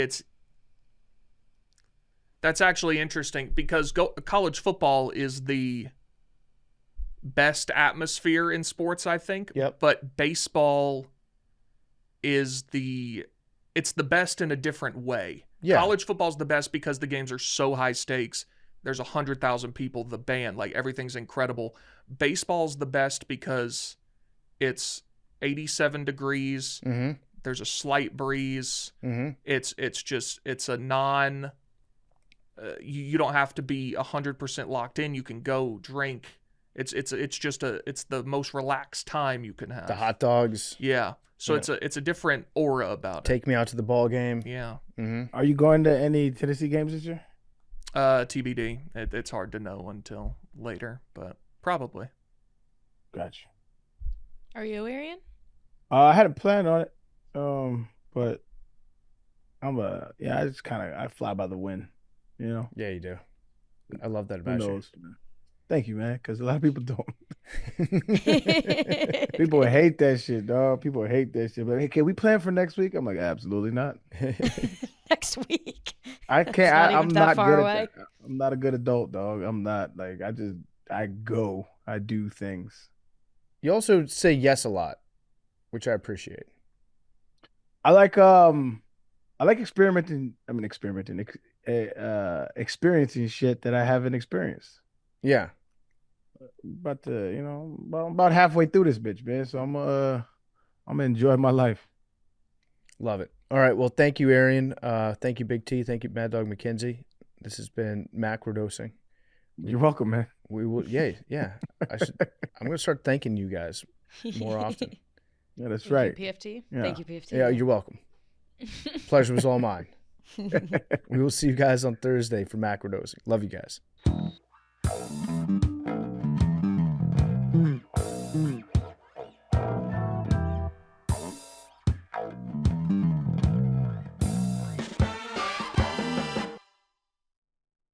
that's actually interesting because college football is the best atmosphere in sports, I think. Yep. But baseball is it's the best in a different way. Yeah. College football's the best because the games are so high stakes. There's 100,000 people, the band, like everything's incredible. Baseball's the best because it's 87 degrees. Mm-hmm. There's a slight breeze. Mm-hmm. It's a non. You don't have to be 100% locked in. You can go drink. It's the most relaxed time you can have. The hot dogs. Yeah. So Yeah. it's a different aura about it. Take me out to the ball game. Yeah. Mm-hmm. Are you going to any Tennessee games this year? TBD. It's hard to know until later, but probably. Gotcha. Are you, Arian? I had a plan on it, but I just I fly by the wind, you know. Yeah, you do. I love that Who about you. knows, man? Thank you, man, because a lot of people don't. People hate that shit, dog. People hate that shit. But hey, can we plan for next week? I'm like, absolutely not. Next week. I can't. I'm even that not far good away. at that. I'm not a good adult, dog. I'm not like I go. I do things. You also say yes a lot, which I appreciate. I like experimenting. Experiencing shit that I haven't experienced. Yeah. About about halfway through this bitch, man. So I'm gonna enjoy my life. Love it. All right. Well, thank you, Arian. Thank you, Big T. Thank you, Mad Dog McKenzie. This has been Macrodosing. You're welcome, man. We will. Yeah. I'm gonna start thanking you guys more often. Yeah, that's Thank right. you, PFT. Yeah. Thank you, PFT. Yeah, you're welcome. Pleasure was all mine. We will see you guys on Thursday for Macrodosing. Love you guys.